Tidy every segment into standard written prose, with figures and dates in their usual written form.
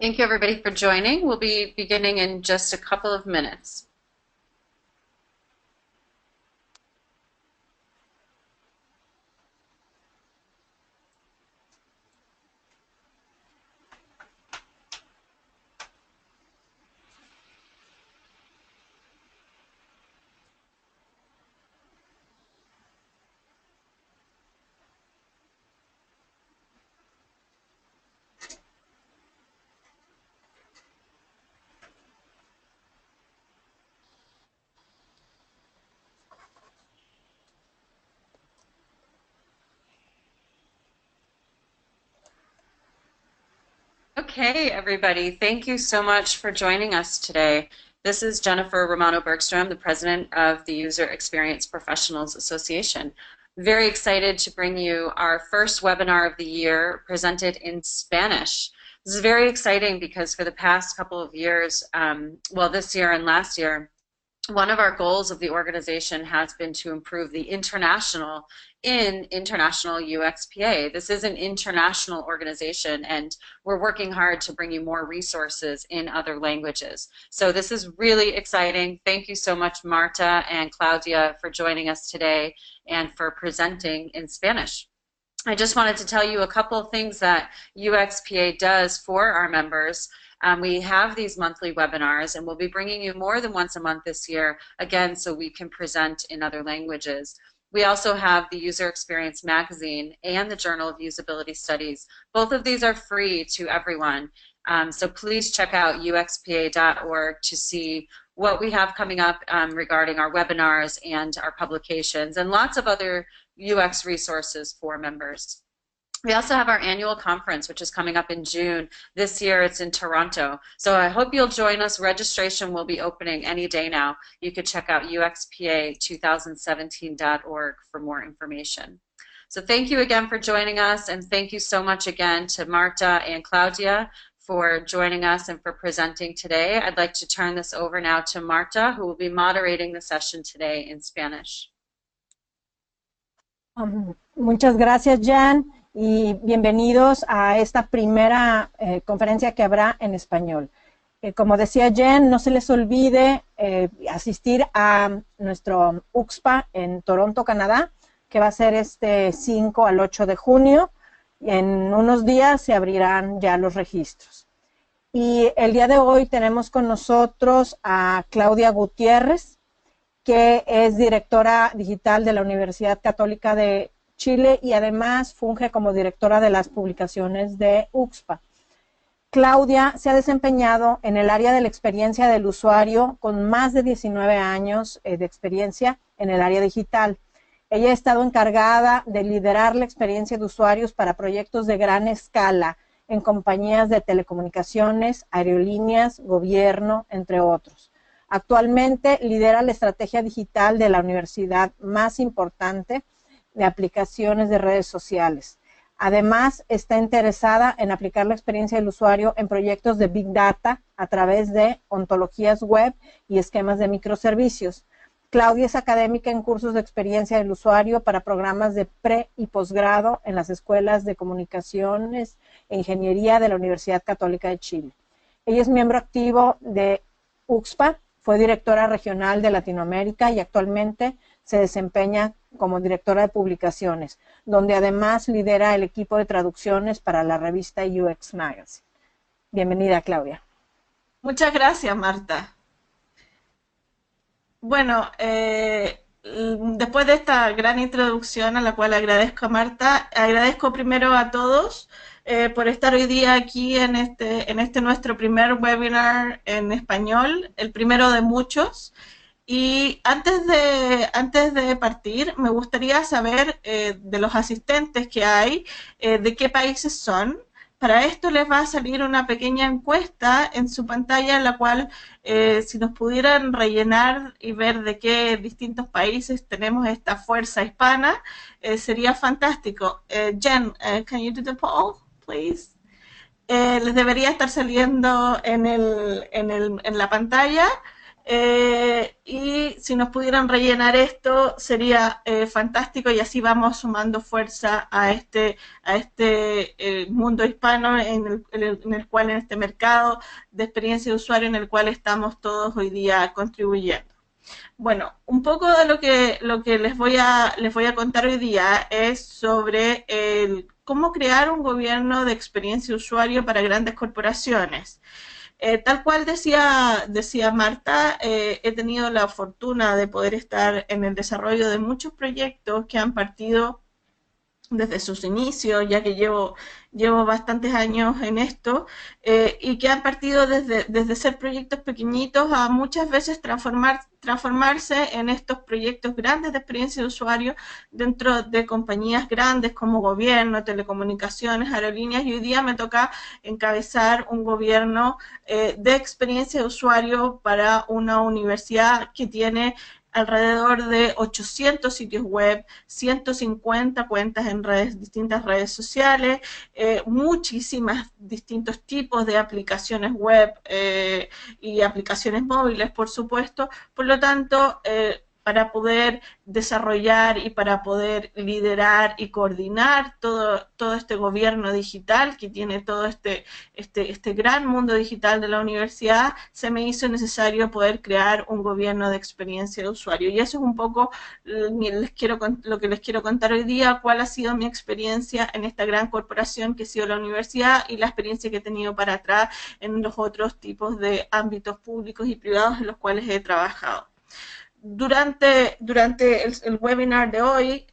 Thank you everybody for joining. We'll be beginning in just a couple of minutes. Okay, everybody, thank you so much for joining us today. This is Jennifer Romano Bergstrom, the president of the User Experience Professionals Association. Very excited to bring you our first webinar of the year presented in Spanish. This is very exciting because for the past couple of years, well, this year and last year, one of our goals of the organization has been to improve the international UXPA. This is an international organization, and we're working hard to bring you more resources in other languages. So this is really exciting. Thank you so much, Marta and Claudia, for joining us today and for presenting in Spanish. I just wanted to tell you a couple of things that UXPA does for our members. We have these monthly webinars, and we'll be bringing you more than once a month this year, again, so we can present in other languages. We also have the User Experience Magazine and the Journal of Usability Studies. Both of these are free to everyone, so please check out uxpa.org to see what we have coming up regarding our webinars and our publications, and lots of other UX resources for members. We also have our annual conference, which is coming up in June. This year it's in Toronto. So I hope you'll join us. Registration will be opening any day now. You could check out uxpa2017.org for more information. So thank you again for joining us, and thank you so much again to Marta and Claudia for joining us and for presenting today. I'd like to turn this over now to Marta, who will be moderating the session today in Spanish. Muchas gracias, Jan. Y bienvenidos a esta primera conferencia que habrá en español. Como decía Jen, no se les olvide asistir a nuestro UXPA en Toronto, Canadá, que va a ser este 5 al 8 de junio. En unos días se abrirán ya los registros. Y el día de hoy tenemos con nosotros a Claudia Gutiérrez, que es directora digital de la Universidad Católica de Chile y además funge como directora de las publicaciones de UXPA. Claudia se ha desempeñado en el área de la experiencia del usuario con más de 19 años de experiencia en el área digital. Ella ha estado encargada de liderar la experiencia de usuarios para proyectos de gran escala en compañías de telecomunicaciones, aerolíneas, gobierno, entre otros. Actualmente lidera la estrategia digital de la universidad más importante de aplicaciones de redes sociales. Además, está interesada en aplicar la experiencia del usuario en proyectos de Big Data a través de ontologías web y esquemas de microservicios. Claudia es académica en cursos de experiencia del usuario para programas de pre- y posgrado en las escuelas de comunicaciones e ingeniería de la Universidad Católica de Chile. Ella es miembro activo de UXPA, fue directora regional de Latinoamérica y actualmente se desempeña como directora de publicaciones, donde además lidera el equipo de traducciones para la revista UX Magazine. Bienvenida, Claudia. Muchas gracias, Marta. Bueno, después de esta gran introducción a la cual agradezco a Marta, agradezco primero a todos por estar hoy día aquí en este nuestro primer webinar en español, el primero de muchos. Y antes de partir, me gustaría saber de los asistentes que hay, de qué países son. Para esto les va a salir una pequeña encuesta en su pantalla, en la cual si nos pudieran rellenar y ver de qué distintos países tenemos esta fuerza hispana, sería fantástico. Jen, can you do the poll, please? Les debería estar saliendo en la pantalla. y si nos pudieran rellenar esto sería fantástico, y así vamos sumando fuerza a este mundo hispano en el cual, en este mercado de experiencia de usuario en el cual estamos todos hoy día contribuyendo. Bueno, un poco de lo que les voy a contar hoy día es sobre cómo crear un gobierno de experiencia de usuario para grandes corporaciones. Tal cual decía Marta, he tenido la fortuna de poder estar en el desarrollo de muchos proyectos que han partido desde sus inicios, ya que llevo bastantes años en esto, y que han partido desde ser proyectos pequeñitos a muchas veces transformarse en estos proyectos grandes de experiencia de usuario dentro de compañías grandes como gobierno, telecomunicaciones, aerolíneas, y hoy día me toca encabezar un gobierno de experiencia de usuario para una universidad que tiene alrededor de 800 sitios web, 150 cuentas en distintas redes sociales, muchísimas distintos tipos de aplicaciones web y aplicaciones móviles, por supuesto. Por lo tanto, para poder desarrollar y para poder liderar y coordinar todo este gobierno digital que tiene todo este gran mundo digital de la universidad, se me hizo necesario poder crear un gobierno de experiencia de usuario. Y eso es un poco lo que les quiero contar hoy día, cuál ha sido mi experiencia en esta gran corporación que ha sido la universidad y la experiencia que he tenido para atrás en los otros tipos de ámbitos públicos y privados en los cuales he trabajado. Durante el webinar de hoy,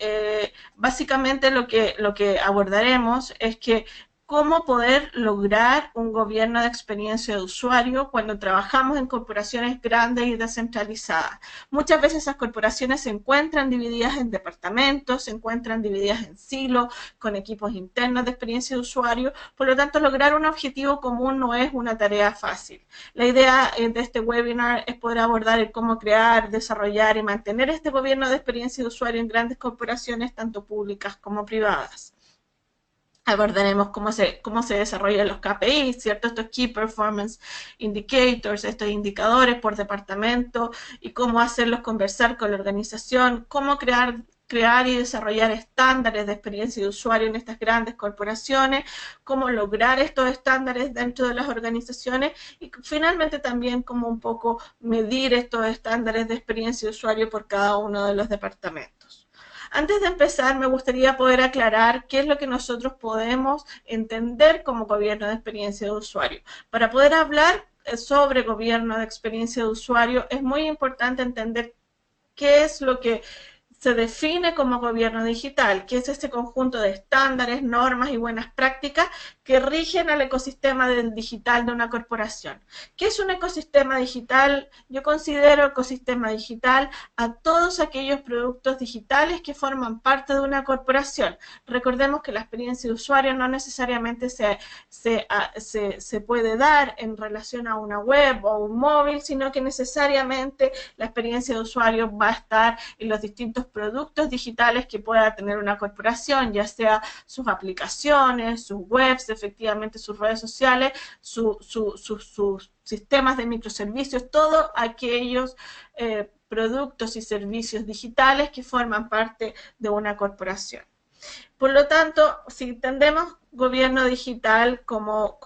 básicamente lo que abordaremos es que cómo poder lograr un gobierno de experiencia de usuario cuando trabajamos en corporaciones grandes y descentralizadas. Muchas veces esas corporaciones se encuentran divididas en departamentos, se encuentran divididas en silos, con equipos internos de experiencia de usuario, por lo tanto lograr un objetivo común no es una tarea fácil. La idea de este webinar es poder abordar el cómo crear, desarrollar y mantener este gobierno de experiencia de usuario en grandes corporaciones, tanto públicas como privadas. Abordaremos cómo se desarrollan los KPI, ¿cierto? Estos Key Performance Indicators, estos indicadores por departamento, y cómo hacerlos conversar con la organización, cómo crear y desarrollar estándares de experiencia de usuario en estas grandes corporaciones, cómo lograr estos estándares dentro de las organizaciones, y finalmente también cómo un poco medir estos estándares de experiencia de usuario por cada uno de los departamentos. Antes de empezar, me gustaría poder aclarar qué es lo que nosotros podemos entender como gobierno de experiencia de usuario. Para poder hablar sobre gobierno de experiencia de usuario, es muy importante entender qué es lo que se define como gobierno digital, que es este conjunto de estándares, normas y buenas prácticas que rigen al ecosistema del digital de una corporación. ¿Qué es un ecosistema digital? Yo considero ecosistema digital a todos aquellos productos digitales que forman parte de una corporación. Recordemos que la experiencia de usuario no necesariamente se puede dar en relación a una web o un móvil, sino que necesariamente la experiencia de usuario va a estar en los distintos productos digitales que pueda tener una corporación, ya sea sus aplicaciones, sus webs, efectivamente sus redes sociales, sus sistemas de microservicios, todos aquellos productos y servicios digitales que forman parte de una corporación. Por lo tanto, si entendemos gobierno digital como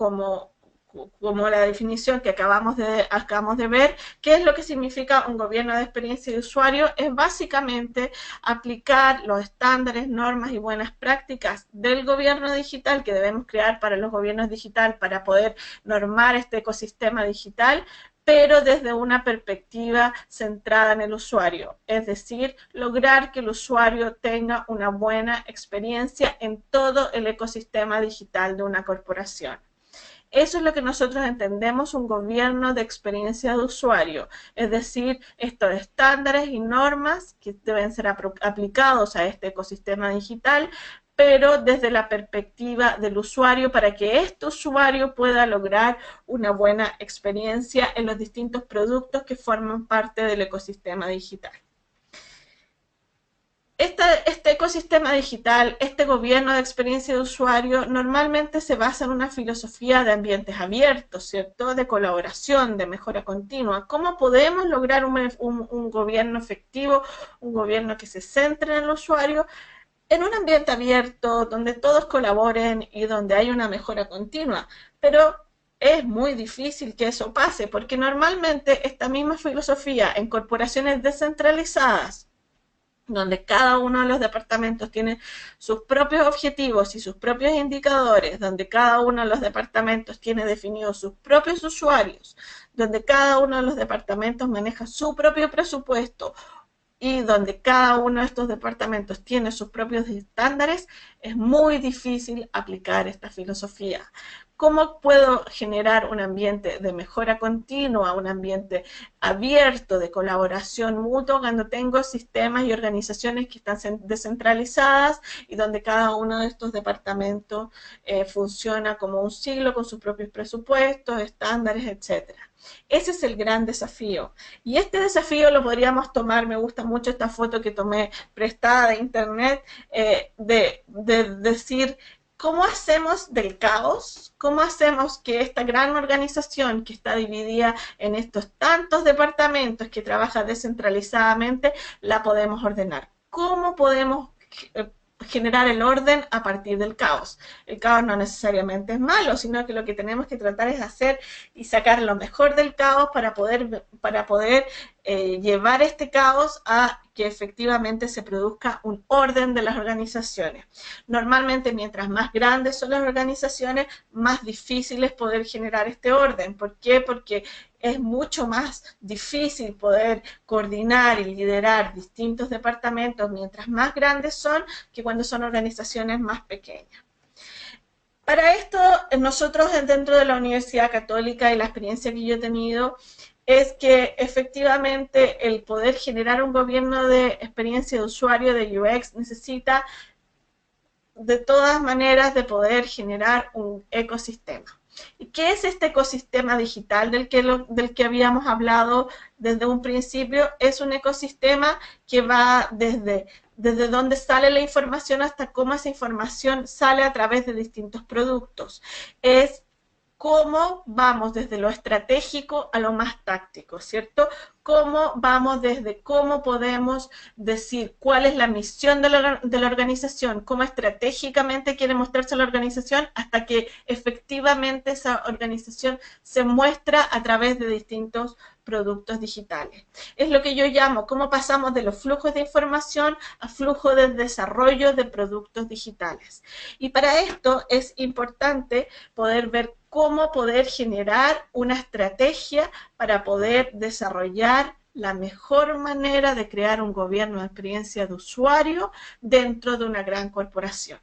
la definición que acabamos de ver, ¿qué es lo que significa un gobierno de experiencia de usuario? Es básicamente aplicar los estándares, normas y buenas prácticas del gobierno digital que debemos crear para los gobiernos digitales para poder normar este ecosistema digital, pero desde una perspectiva centrada en el usuario, es decir, lograr que el usuario tenga una buena experiencia en todo el ecosistema digital de una corporación. Eso es lo que nosotros entendemos un gobierno de experiencia de usuario, es decir, estos estándares y normas que deben ser aplicados a este ecosistema digital, pero desde la perspectiva del usuario para que este usuario pueda lograr una buena experiencia en los distintos productos que forman parte del ecosistema digital. Este ecosistema digital, este gobierno de experiencia de usuario, normalmente se basa en una filosofía de ambientes abiertos, ¿cierto? De colaboración, de mejora continua. ¿Cómo podemos lograr un gobierno efectivo, un gobierno que se centre en el usuario, en un ambiente abierto, donde todos colaboren y donde hay una mejora continua? Pero es muy difícil que eso pase, porque normalmente esta misma filosofía en corporaciones descentralizadas, donde cada uno de los departamentos tiene sus propios objetivos y sus propios indicadores, donde cada uno de los departamentos tiene definidos sus propios usuarios, donde cada uno de los departamentos maneja su propio presupuesto y donde cada uno de estos departamentos tiene sus propios estándares, es muy difícil aplicar esta filosofía. ¿Cómo puedo generar un ambiente de mejora continua, un ambiente abierto de colaboración mutua cuando tengo sistemas y organizaciones que están descentralizadas y donde cada uno de estos departamentos funciona como un silo con sus propios presupuestos, estándares, etcétera? Ese es el gran desafío. Y este desafío lo podríamos tomar, me gusta mucho esta foto que tomé prestada de internet, de decir, ¿cómo hacemos del caos? ¿Cómo hacemos que esta gran organización que está dividida en estos tantos departamentos que trabaja descentralizadamente, la podemos ordenar? ¿Cómo podemos generar el orden a partir del caos? El caos no necesariamente es malo, sino que lo que tenemos que tratar es hacer y sacar lo mejor del caos para poder llevar este caos a que efectivamente se produzca un orden de las organizaciones. Normalmente, mientras más grandes son las organizaciones, más difícil es poder generar este orden. ¿Por qué? Porque es mucho más difícil poder coordinar y liderar distintos departamentos mientras más grandes son que cuando son organizaciones más pequeñas. Para esto, nosotros dentro de la Universidad Católica y la experiencia que yo he tenido es que efectivamente el poder generar un gobierno de experiencia de usuario de UX necesita de todas maneras de poder generar un ecosistema. ¿Y qué es este ecosistema digital del que habíamos hablado desde un principio? Es un ecosistema que va desde dónde sale la información hasta cómo esa información sale a través de distintos productos. Es cómo vamos desde lo estratégico a lo más táctico, ¿cierto? Cómo vamos desde cómo podemos decir cuál es la misión de la organización, cómo estratégicamente quiere mostrarse la organización, hasta que efectivamente esa organización se muestra a través de distintos productos digitales. Es lo que yo llamo cómo pasamos de los flujos de información a flujos de desarrollo de productos digitales. Y para esto es importante poder ver cómo poder generar una estrategia para poder desarrollar la mejor manera de crear un gobierno de experiencia de usuario dentro de una gran corporación.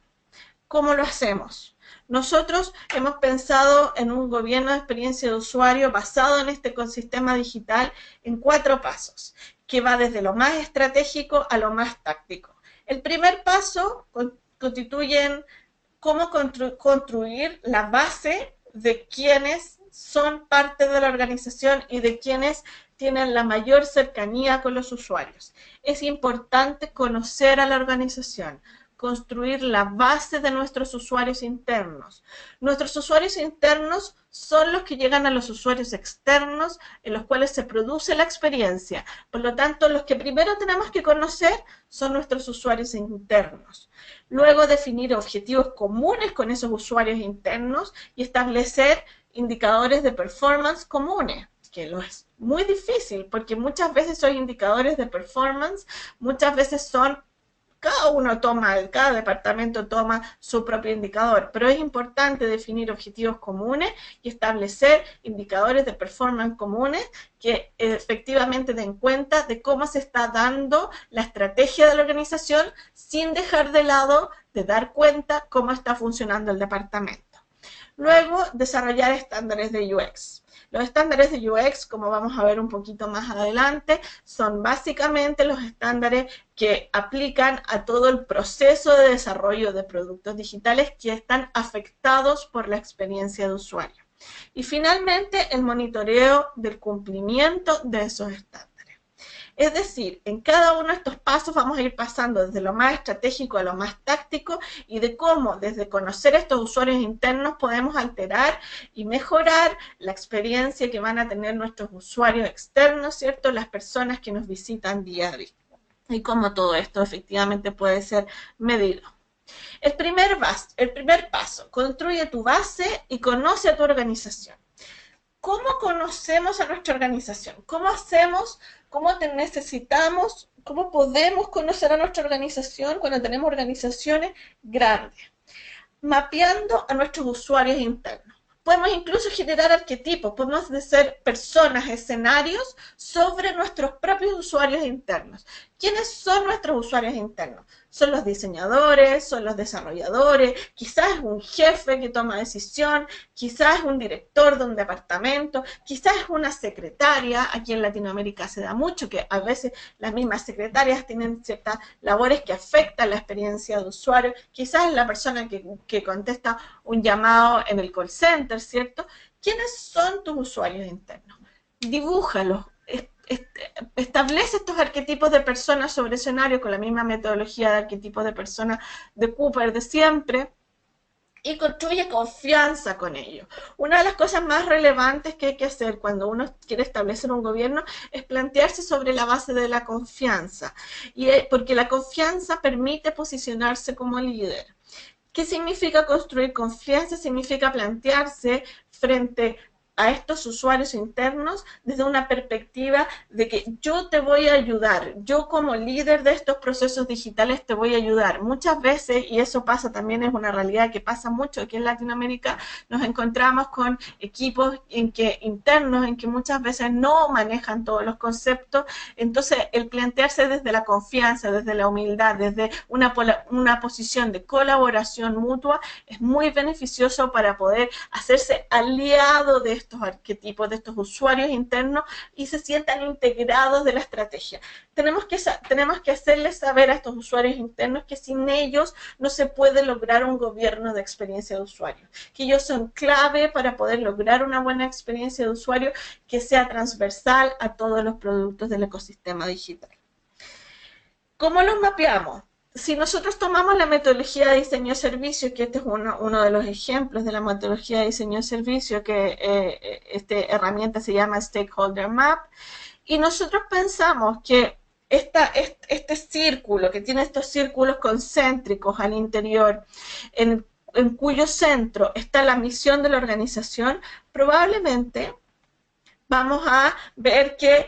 ¿Cómo lo hacemos? Nosotros hemos pensado en un gobierno de experiencia de usuario basado en este ecosistema digital en 4 pasos, que va desde lo más estratégico a lo más táctico. El primer paso constituye cómo construir la base de quienes son parte de la organización y de quienes tienen la mayor cercanía con los usuarios. Es importante conocer a la organización, construir la base de nuestros usuarios internos. Nuestros usuarios internos son los que llegan a los usuarios externos en los cuales se produce la experiencia. Por lo tanto, los que primero tenemos que conocer son nuestros usuarios internos. Luego, definir objetivos comunes con esos usuarios internos y establecer indicadores de performance comunes, que lo es muy difícil porque muchas veces esos indicadores de performance muchas veces son cada departamento toma su propio indicador, pero es importante definir objetivos comunes y establecer indicadores de performance comunes que efectivamente den cuenta de cómo se está dando la estrategia de la organización sin dejar de lado de dar cuenta cómo está funcionando el departamento. Luego, desarrollar estándares de UX. Los estándares de UX, como vamos a ver un poquito más adelante, son básicamente los estándares que aplican a todo el proceso de desarrollo de productos digitales que están afectados por la experiencia de usuario. Y finalmente, el monitoreo del cumplimiento de esos estándares. Es decir, en cada uno de estos pasos vamos a ir pasando desde lo más estratégico a lo más táctico y de cómo desde conocer estos usuarios internos podemos alterar y mejorar la experiencia que van a tener nuestros usuarios externos, ¿cierto? Las personas que nos visitan día a día. Y cómo todo esto efectivamente puede ser medido. El primer paso, construye tu base y conoce a tu organización. ¿Cómo conocemos a nuestra organización? ¿Cómo hacemos, cómo te necesitamos, cómo podemos conocer a nuestra organización cuando tenemos organizaciones grandes? Mapeando a nuestros usuarios internos. Podemos incluso generar arquetipos, podemos ser personas, escenarios sobre nuestros propios usuarios internos. ¿Quiénes son nuestros usuarios internos? Son los diseñadores, son los desarrolladores, quizás es un jefe que toma decisión, quizás es un director de un departamento, quizás es una secretaria. Aquí en Latinoamérica se da mucho que a veces las mismas secretarias tienen ciertas labores que afectan la experiencia de usuario, quizás es la persona que contesta un llamado en el call center, ¿cierto? ¿Quiénes son tus usuarios internos? Dibújalos. Establece estos arquetipos de personas sobre escenario con la misma metodología de arquetipos de personas de Cooper de siempre y construye confianza con ellos. Una de las cosas más relevantes que hay que hacer cuando uno quiere establecer un gobierno es plantearse sobre la base de la confianza, porque la confianza permite posicionarse como líder. ¿Qué significa construir confianza? Significa plantearse frente a estos usuarios internos desde una perspectiva de que yo te voy a ayudar, yo como líder de estos procesos digitales te voy a ayudar. Muchas veces, y eso pasa también, es una realidad que pasa mucho aquí en Latinoamérica, nos encontramos con equipos internos en que muchas veces no manejan todos los conceptos. Entonces el plantearse desde la confianza, desde la humildad, desde una posición de colaboración mutua es muy beneficioso para poder hacerse aliado de estos arquetipos, de estos usuarios internos y se sientan integrados de la estrategia. Tenemos que hacerles saber a estos usuarios internos que sin ellos no se puede lograr un gobierno de experiencia de usuario, que ellos son clave para poder lograr una buena experiencia de usuario que sea transversal a todos los productos del ecosistema digital. ¿Cómo los mapeamos? Si nosotros tomamos la metodología de diseño de servicio, que este es uno de los ejemplos de la metodología de diseño de servicio, que esta herramienta se llama Stakeholder Map, y nosotros pensamos que este círculo, que tiene estos círculos concéntricos al interior, en cuyo centro está la misión de la organización, probablemente vamos a ver que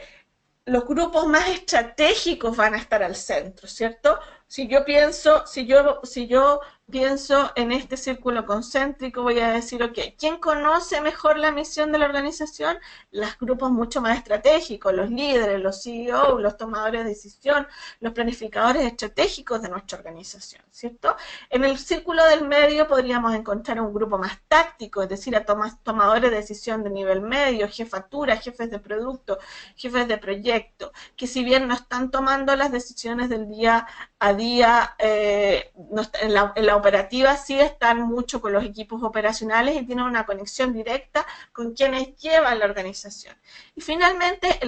los grupos más estratégicos van a estar al centro, ¿cierto? Si yo pienso en este círculo concéntrico, voy a decir, ok, ¿quién conoce mejor la misión de la organización? Los grupos mucho más estratégicos, los líderes, los CEO, los tomadores de decisión, los planificadores estratégicos de nuestra organización, ¿cierto? En el círculo del medio podríamos encontrar un grupo más táctico, es decir, a tomadores de decisión de nivel medio, jefatura, jefes de producto, jefes de proyecto, que si bien no están tomando las decisiones del día a día, en la operativa sí están mucho con los equipos operacionales y tienen una conexión directa con quienes llevan la organización. Y finalmente,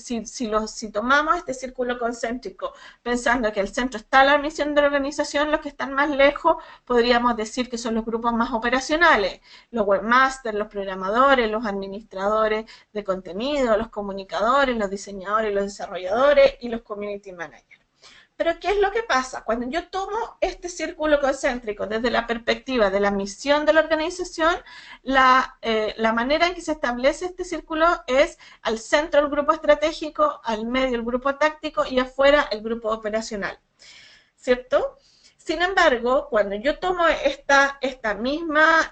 si tomamos este círculo concéntrico pensando que el centro está la misión de la organización, los que están más lejos podríamos decir que son los grupos más operacionales, los webmasters, los programadores, los administradores de contenido, los comunicadores, los diseñadores, los desarrolladores y los community managers. Pero ¿qué es lo que pasa? Cuando yo tomo este círculo concéntrico desde la perspectiva de la misión de la organización, la manera en que se establece este círculo es al centro el grupo estratégico, al medio el grupo táctico y afuera el grupo operacional, ¿cierto? Sin embargo, cuando yo tomo esta misma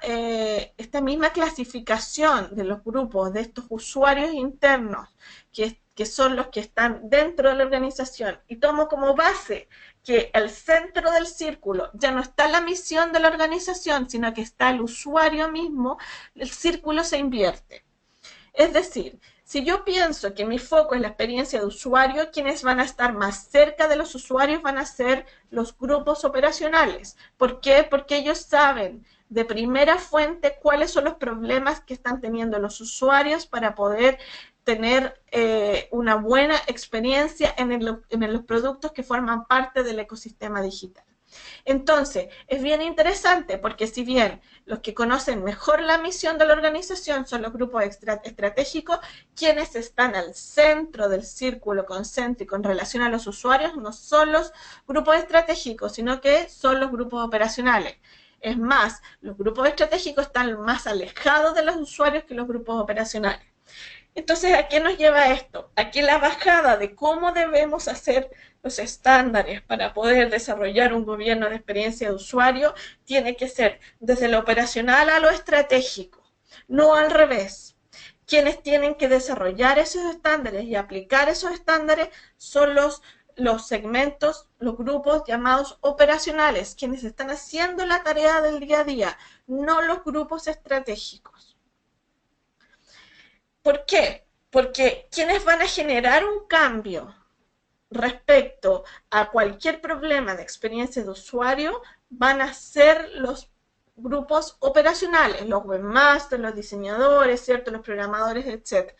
clasificación de los grupos, de estos usuarios internos, que son los que están dentro de la organización, y tomo como base que al centro del círculo ya no está la misión de la organización, sino que está el usuario mismo, el círculo se invierte. Es decir, si yo pienso que mi foco es la experiencia de usuario, quienes van a estar más cerca de los usuarios van a ser los grupos operacionales. ¿Por qué? Porque ellos saben de primera fuente cuáles son los problemas que están teniendo los usuarios para poder tener una buena experiencia en los productos que forman parte del ecosistema digital. Entonces, es bien interesante porque si bien los que conocen mejor la misión de la organización son los grupos estratégicos, quienes están al centro del círculo concéntrico en relación a los usuarios no son los grupos estratégicos, sino que son los grupos operacionales. Es más, los grupos estratégicos están más alejados de los usuarios que los grupos operacionales. Entonces, ¿a qué nos lleva esto? A que la bajada de cómo debemos hacer los estándares para poder desarrollar un gobierno de experiencia de usuario tiene que ser desde lo operacional a lo estratégico, no al revés. Quienes tienen que desarrollar esos estándares y aplicar esos estándares son los segmentos, los grupos llamados operacionales, quienes están haciendo la tarea del día a día, no los grupos estratégicos. ¿Por qué? Porque quienes van a generar un cambio respecto a cualquier problema de experiencia de usuario van a ser los grupos operacionales, los webmasters, los diseñadores, ¿cierto? Los programadores, etc.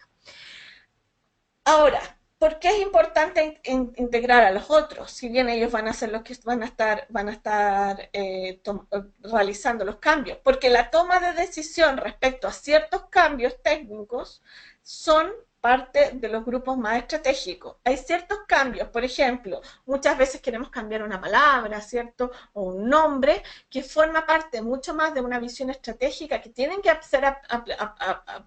Ahora, ¿por qué es importante integrar a los otros? Si bien ellos van a ser los que van a estar realizando los cambios. Porque la toma de decisión respecto a ciertos cambios técnicos son parte de los grupos más estratégicos. Hay ciertos cambios, por ejemplo, muchas veces queremos cambiar una palabra, ¿cierto? O un nombre, que forma parte mucho más de una visión estratégica que tienen que ser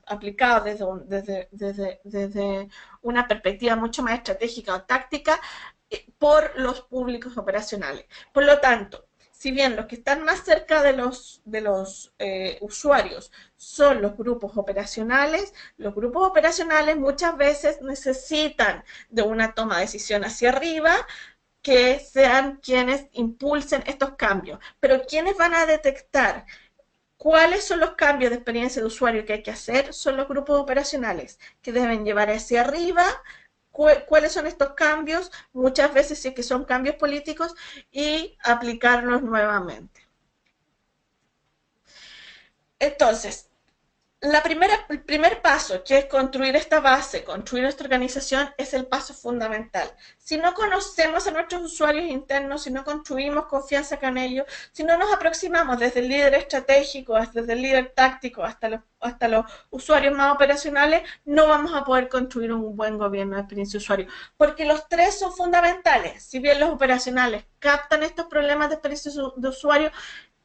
aplicados desde una perspectiva mucho más estratégica o táctica por los públicos operacionales. Por lo tanto, si bien los que están más cerca de los usuarios son los grupos operacionales muchas veces necesitan de una toma de decisión hacia arriba que sean quienes impulsen estos cambios. Pero quienes van a detectar cuáles son los cambios de experiencia de usuario que hay que hacer son los grupos operacionales que deben llevar hacia arriba cuáles son estos cambios, muchas veces sí que son cambios políticos, y aplicarlos nuevamente. Entonces, el primer paso, que es construir esta base, construir nuestra organización, es el paso fundamental. Si no conocemos a nuestros usuarios internos, si no construimos confianza con ellos, si no nos aproximamos desde el líder estratégico, desde el líder táctico, hasta los usuarios más operacionales, no vamos a poder construir un buen gobierno de experiencia de usuario. Porque los tres son fundamentales. Si bien los operacionales captan estos problemas de experiencia de usuario,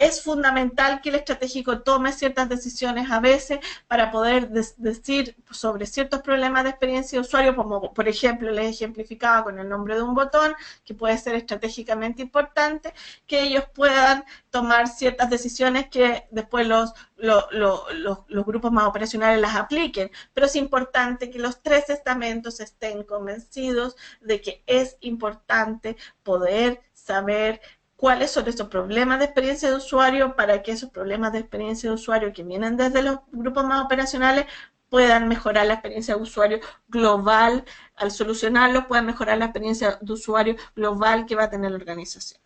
es fundamental que el estratégico tome ciertas decisiones a veces para poder decir sobre ciertos problemas de experiencia de usuario, como por ejemplo les ejemplificaba con el nombre de un botón, que puede ser estratégicamente importante, que ellos puedan tomar ciertas decisiones que después los grupos más operacionales las apliquen. Pero es importante que los tres estamentos estén convencidos de que es importante poder saber cuáles son esos problemas de experiencia de usuario para que esos problemas de experiencia de usuario que vienen desde los grupos más operacionales puedan mejorar la experiencia de usuario global, al solucionarlo puedan mejorar la experiencia de usuario global que va a tener la organización.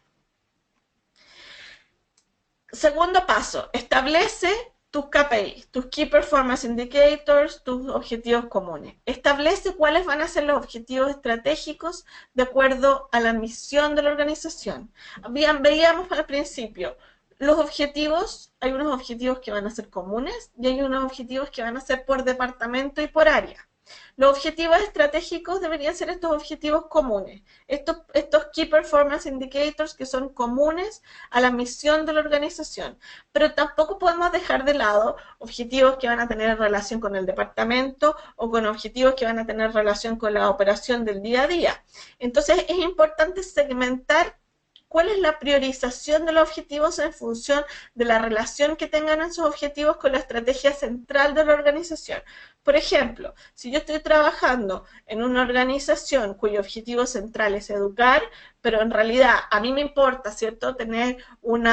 Segundo paso, establece tus KPI, tus Key Performance Indicators, tus objetivos comunes. Establece cuáles van a ser los objetivos estratégicos de acuerdo a la misión de la organización. Veíamos al principio, los objetivos, hay unos objetivos que van a ser comunes y hay unos objetivos que van a ser por departamento y por área. Los objetivos estratégicos deberían ser estos objetivos comunes, estos Key Performance Indicators que son comunes a la misión de la organización, pero tampoco podemos dejar de lado objetivos que van a tener relación con el departamento o con objetivos que van a tener relación con la operación del día a día. Entonces es importante segmentar cuál es la priorización de los objetivos en función de la relación que tengan esos objetivos con la estrategia central de la organización. Por ejemplo, si yo estoy trabajando en una organización cuyo objetivo central es educar, pero en realidad a mí me importa, ¿cierto?, tener un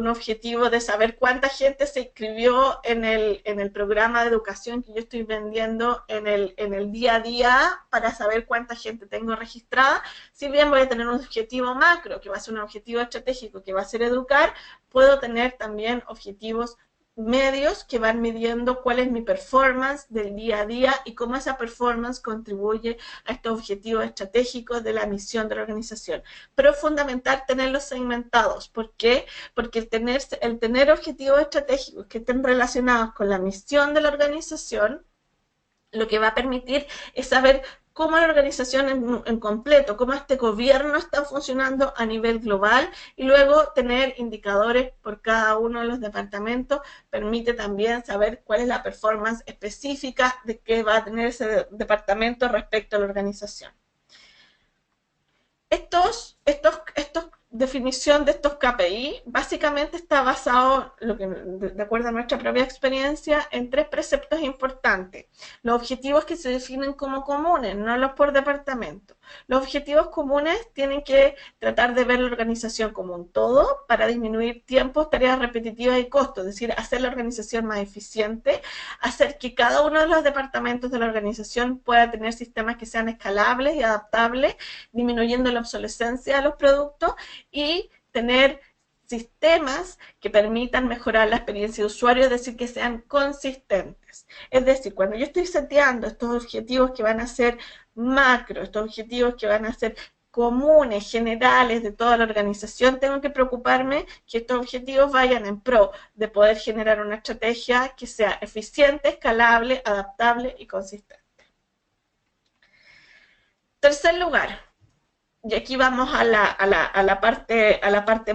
objetivo de saber cuánta gente se inscribió en el programa de educación que yo estoy vendiendo en el día a día para saber cuánta gente tengo registrada. Si bien voy a tener un objetivo macro, que va a ser un objetivo estratégico, que va a ser educar, puedo tener también objetivos medios que van midiendo cuál es mi performance del día a día y cómo esa performance contribuye a estos objetivos estratégicos de la misión de la organización. Pero es fundamental tenerlos segmentados. ¿Por qué? Porque el tener objetivos estratégicos que estén relacionados con la misión de la organización, lo que va a permitir es saber cómo la organización en completo, cómo este gobierno está funcionando a nivel global, y luego tener indicadores por cada uno de los departamentos permite también saber cuál es la performance específica de que va a tener ese departamento respecto a la organización. Definición de estos KPI básicamente está basado, de acuerdo a nuestra propia experiencia, en 3 preceptos importantes. Los objetivos que se definen como comunes, no los por departamento. Los objetivos comunes tienen que tratar de ver la organización como un todo para disminuir tiempos, tareas repetitivas y costos, es decir, hacer la organización más eficiente, hacer que cada uno de los departamentos de la organización pueda tener sistemas que sean escalables y adaptables, disminuyendo la obsolescencia de los productos, y tener sistemas que permitan mejorar la experiencia de usuario, es decir, que sean consistentes. Es decir, cuando yo estoy seteando estos objetivos que van a ser macro, estos objetivos que van a ser comunes, generales de toda la organización, tengo que preocuparme que estos objetivos vayan en pro de poder generar una estrategia que sea eficiente, escalable, adaptable y consistente. Tercer lugar, y aquí vamos a la parte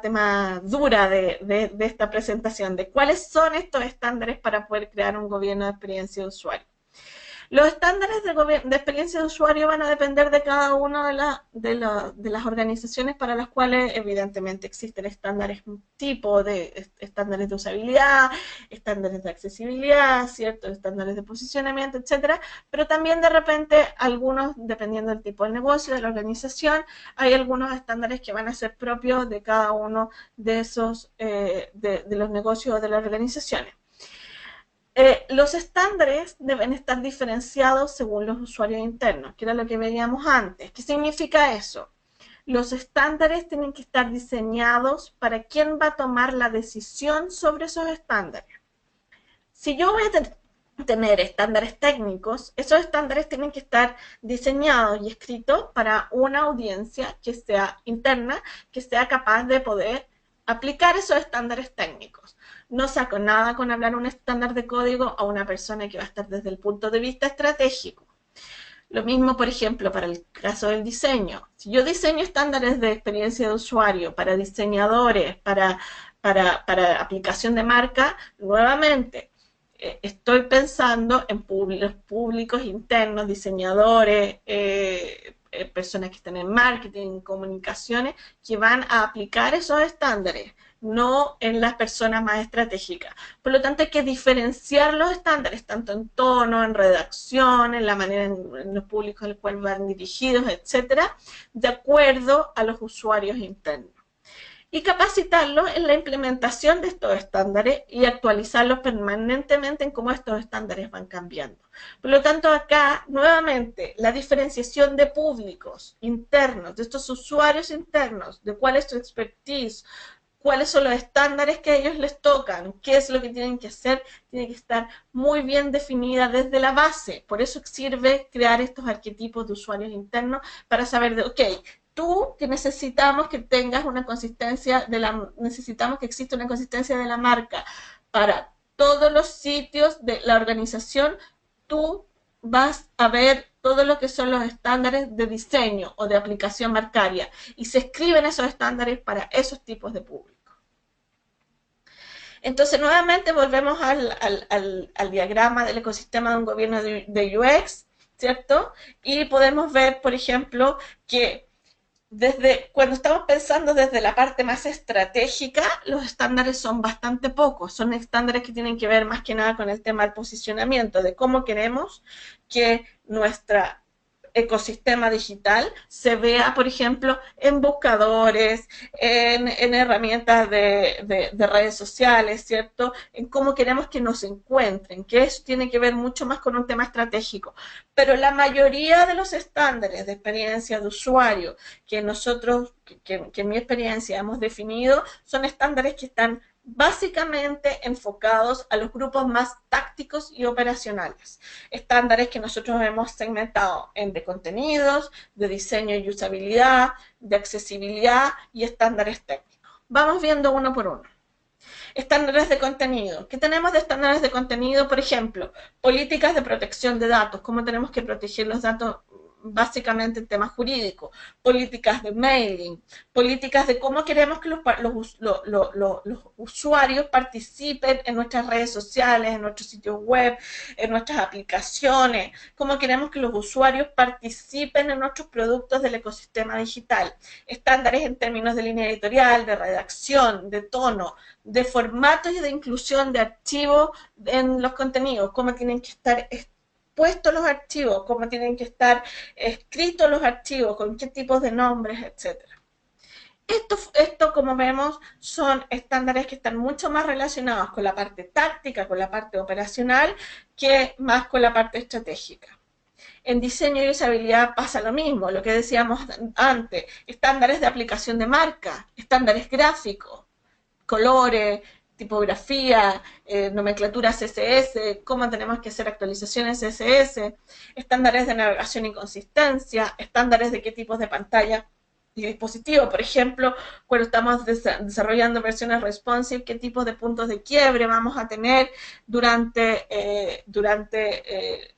más dura de esta presentación, de cuáles son estos estándares para poder crear un gobierno de experiencia de usuario. Los estándares de experiencia de usuario van a depender de cada una de las organizaciones, para las cuales evidentemente existen estándares tipo de estándares de usabilidad, estándares de accesibilidad, ciertos estándares de posicionamiento, etcétera, pero también de repente algunos, dependiendo del tipo de negocio, de la organización, hay algunos estándares que van a ser propios de cada uno de esos, de los negocios o de las organizaciones. Los estándares deben estar diferenciados según los usuarios internos, que era lo que veíamos antes. ¿Qué significa eso? Los estándares tienen que estar diseñados para quién va a tomar la decisión sobre esos estándares. Si yo voy a tener estándares técnicos, esos estándares tienen que estar diseñados y escritos para una audiencia que sea interna, que sea capaz de poder aplicar esos estándares técnicos. No saco nada con hablar un estándar de código a una persona que va a estar desde el punto de vista estratégico. Lo mismo, por ejemplo, para el caso del diseño. Si yo diseño estándares de experiencia de usuario para diseñadores, para aplicación de marca, nuevamente, estoy pensando en los públicos internos, diseñadores, personas que están en marketing, en comunicaciones, que van a aplicar esos estándares, no en las personas más estratégicas. Por lo tanto, hay que diferenciar los estándares, tanto en tono, en redacción, en la manera en los públicos al cual van dirigidos, etcétera, de acuerdo a los usuarios internos. Y capacitarlos en la implementación de estos estándares y actualizarlos permanentemente en cómo estos estándares van cambiando. Por lo tanto, acá, nuevamente, la diferenciación de públicos internos, de estos usuarios internos, de cuál es su expertise, cuáles son los estándares que a ellos les tocan, qué es lo que tienen que hacer, tiene que estar muy bien definida desde la base. Por eso sirve crear estos arquetipos de usuarios internos para saber de, ok, tú que necesitamos que tengas una consistencia, necesitamos que exista una consistencia de la marca para todos los sitios de la organización, tú vas a ver todo lo que son los estándares de diseño o de aplicación marcaria y se escriben esos estándares para esos tipos de público. Entonces, nuevamente volvemos al diagrama del ecosistema de un gobierno de UX, ¿cierto? Y podemos ver, por ejemplo, que cuando estamos pensando desde la parte más estratégica, los estándares son bastante pocos. Son estándares que tienen que ver más que nada con el tema del posicionamiento, de cómo queremos que nuestra ecosistema digital se vea, por ejemplo, en buscadores, en herramientas de redes sociales, ¿cierto? En cómo queremos que nos encuentren, que eso tiene que ver mucho más con un tema estratégico. Pero la mayoría de los estándares de experiencia de usuario que nosotros, que en mi experiencia hemos definido, son estándares que están básicamente enfocados a los grupos más tácticos y operacionales. Estándares que nosotros hemos segmentado en de contenidos, de diseño y usabilidad, de accesibilidad y estándares técnicos. Vamos viendo uno por uno. Estándares de contenido. ¿Qué tenemos de estándares de contenido? Por ejemplo, políticas de protección de datos, cómo tenemos que proteger los datos básicamente en temas jurídicos, políticas de mailing, políticas de cómo queremos que los usuarios participen en nuestras redes sociales, en nuestros sitios web, en nuestras aplicaciones, cómo queremos que los usuarios participen en nuestros productos del ecosistema digital, estándares en términos de línea editorial, de redacción, de tono, de formatos y de inclusión de archivos en los contenidos, cómo tienen que estar puestos los archivos, cómo tienen que estar escritos los archivos, con qué tipos de nombres, etc. Esto, como vemos, son estándares que están mucho más relacionados con la parte táctica, con la parte operacional, que más con la parte estratégica. En diseño y usabilidad pasa lo mismo, lo que decíamos antes, estándares de aplicación de marca, estándares gráficos, colores, tipografía, nomenclatura CSS, cómo tenemos que hacer actualizaciones CSS, estándares de navegación y consistencia, estándares de qué tipos de pantalla y dispositivo, por ejemplo, cuando estamos desarrollando versiones responsive, qué tipos de puntos de quiebre vamos a tener durante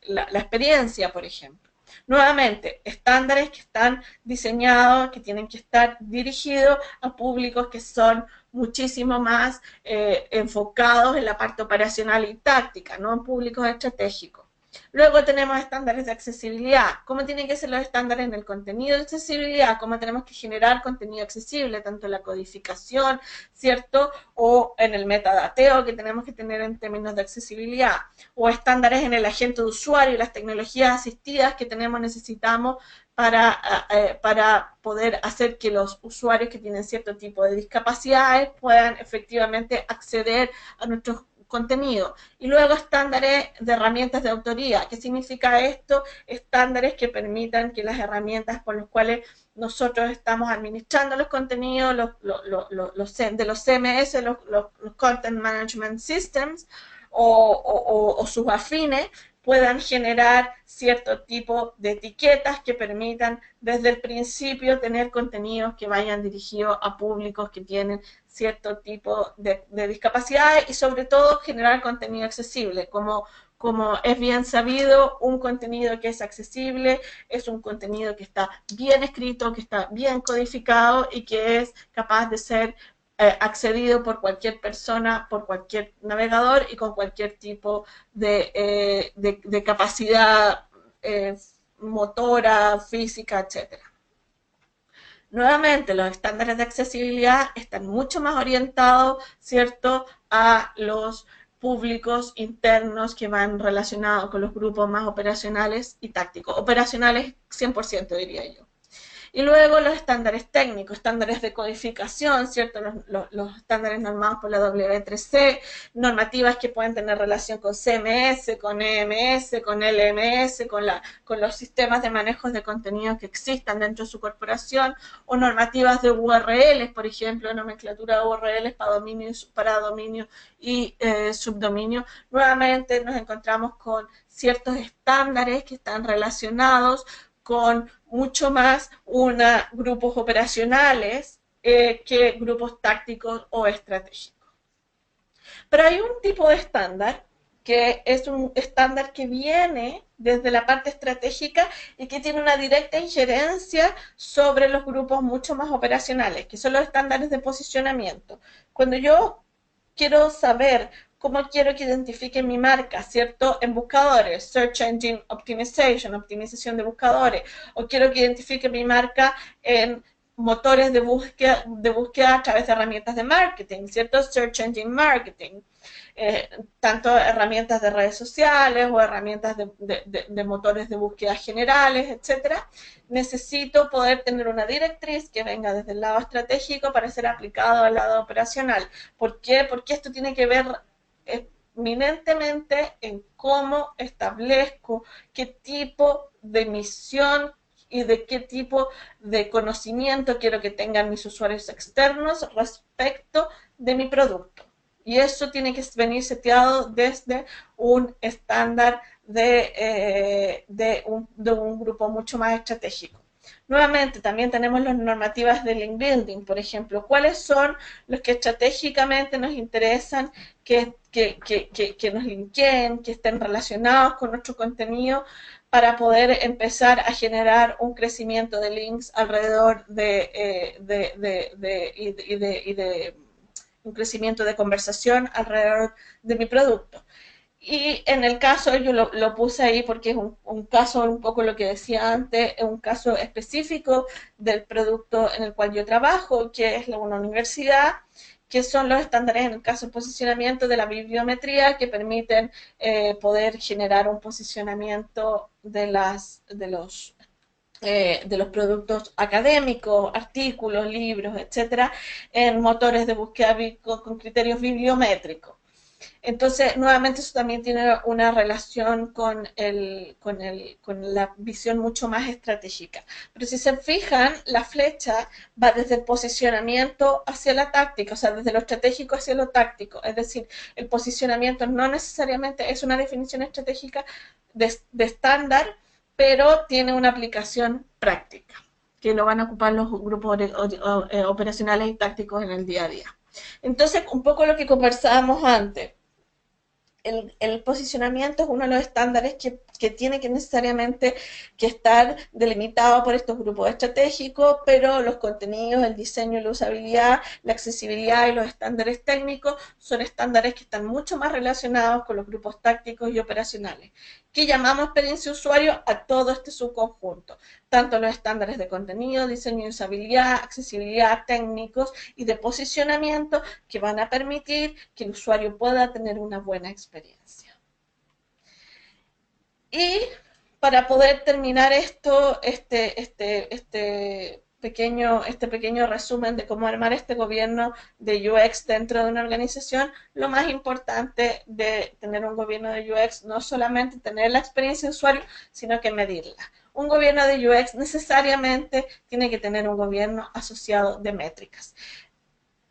la experiencia, por ejemplo. Nuevamente, estándares que están diseñados, que tienen que estar dirigidos a públicos que son muchísimo más enfocados en la parte operacional y táctica, no en públicos estratégicos. Luego tenemos estándares de accesibilidad. ¿Cómo tienen que ser los estándares en el contenido de accesibilidad? ¿Cómo tenemos que generar contenido accesible, tanto en la codificación, ¿cierto? O en el metadateo que tenemos que tener en términos de accesibilidad. O estándares en el agente de usuario y las tecnologías asistidas que necesitamos para poder hacer que los usuarios que tienen cierto tipo de discapacidades puedan efectivamente acceder a nuestros contenido. Y luego estándares de herramientas de autoría. ¿Qué significa esto? Estándares que permitan que las herramientas por las cuales nosotros estamos administrando los contenidos, de los CMS, los Content Management Systems o sus afines, puedan generar cierto tipo de etiquetas que permitan desde el principio tener contenidos que vayan dirigidos a públicos que tienen cierto tipo de discapacidades y sobre todo generar contenido accesible. Como es bien sabido, un contenido que es accesible es un contenido que está bien escrito, que está bien codificado y que es capaz de ser accedido por cualquier persona, por cualquier navegador y con cualquier tipo de capacidad motora, física, etc. Nuevamente, los estándares de accesibilidad están mucho más orientados, ¿cierto?, a los públicos internos que van relacionados con los grupos más operacionales y tácticos. Operacionales 100% diría yo. Y luego los estándares técnicos, estándares de codificación, ¿cierto? Los estándares normados por la W3C, normativas que pueden tener relación con CMS, con EMS, con LMS, con los sistemas de manejos de contenido que existan dentro de su corporación, o normativas de URLs, por ejemplo, nomenclatura de URLs para dominio y subdominio. Nuevamente nos encontramos con ciertos estándares que están relacionados con mucho más grupos operacionales que grupos tácticos o estratégicos. Pero hay un tipo de estándar que es un estándar que viene desde la parte estratégica y que tiene una directa injerencia sobre los grupos mucho más operacionales, que son los estándares de posicionamiento. Cuando yo quiero saber cómo quiero que identifiquen mi marca, ¿cierto? En buscadores, Search Engine Optimization, optimización de buscadores, o quiero que identifique mi marca en motores de búsqueda a través de herramientas de marketing, ¿cierto? Search Engine Marketing. Tanto herramientas de redes sociales o herramientas de motores de búsqueda generales, etcétera. Necesito poder tener una directriz que venga desde el lado estratégico para ser aplicado al lado operacional. ¿Por qué? Porque esto tiene que ver eminentemente en cómo establezco qué tipo de misión y de qué tipo de conocimiento quiero que tengan mis usuarios externos respecto de mi producto. Y eso tiene que venir seteado desde un estándar de un grupo mucho más estratégico. Nuevamente, también tenemos las normativas de link building, por ejemplo. ¿Cuáles son los que estratégicamente nos interesan que nos linkeen, que estén relacionados con nuestro contenido para poder empezar a generar un crecimiento de links alrededor de un crecimiento de conversación alrededor de mi producto? Y en el caso, yo lo puse ahí porque es un caso, un poco lo que decía antes, es un caso específico del producto en el cual yo trabajo, que es una universidad, que son los estándares, en el caso del posicionamiento de la bibliometría, que permiten poder generar un posicionamiento de los productos académicos, artículos, libros, etcétera, en motores de búsqueda con criterios bibliométricos. Entonces, nuevamente, eso también tiene una relación con la visión mucho más estratégica. Pero si se fijan, la flecha va desde el posicionamiento hacia la táctica, o sea, desde lo estratégico hacia lo táctico. Es decir, el posicionamiento no necesariamente es una definición estratégica de estándar, pero tiene una aplicación práctica, que lo van a ocupar los grupos operacionales y tácticos en el día a día. Entonces, un poco lo que conversábamos antes. El posicionamiento es uno de los estándares que tiene que necesariamente que estar delimitado por estos grupos estratégicos, pero los contenidos, el diseño, la usabilidad, la accesibilidad y los estándares técnicos son estándares que están mucho más relacionados con los grupos tácticos y operacionales, que llamamos experiencia de usuario a todo este subconjunto, tanto los estándares de contenido, diseño y usabilidad, accesibilidad, técnicos y de posicionamiento que van a permitir que el usuario pueda tener una buena experiencia. Y para poder terminar esto, este pequeño resumen de cómo armar este gobierno de UX dentro de una organización, lo más importante de tener un gobierno de UX no solamente tener la experiencia de usuario, sino que medirla. Un gobierno de UX necesariamente tiene que tener un gobierno asociado de métricas.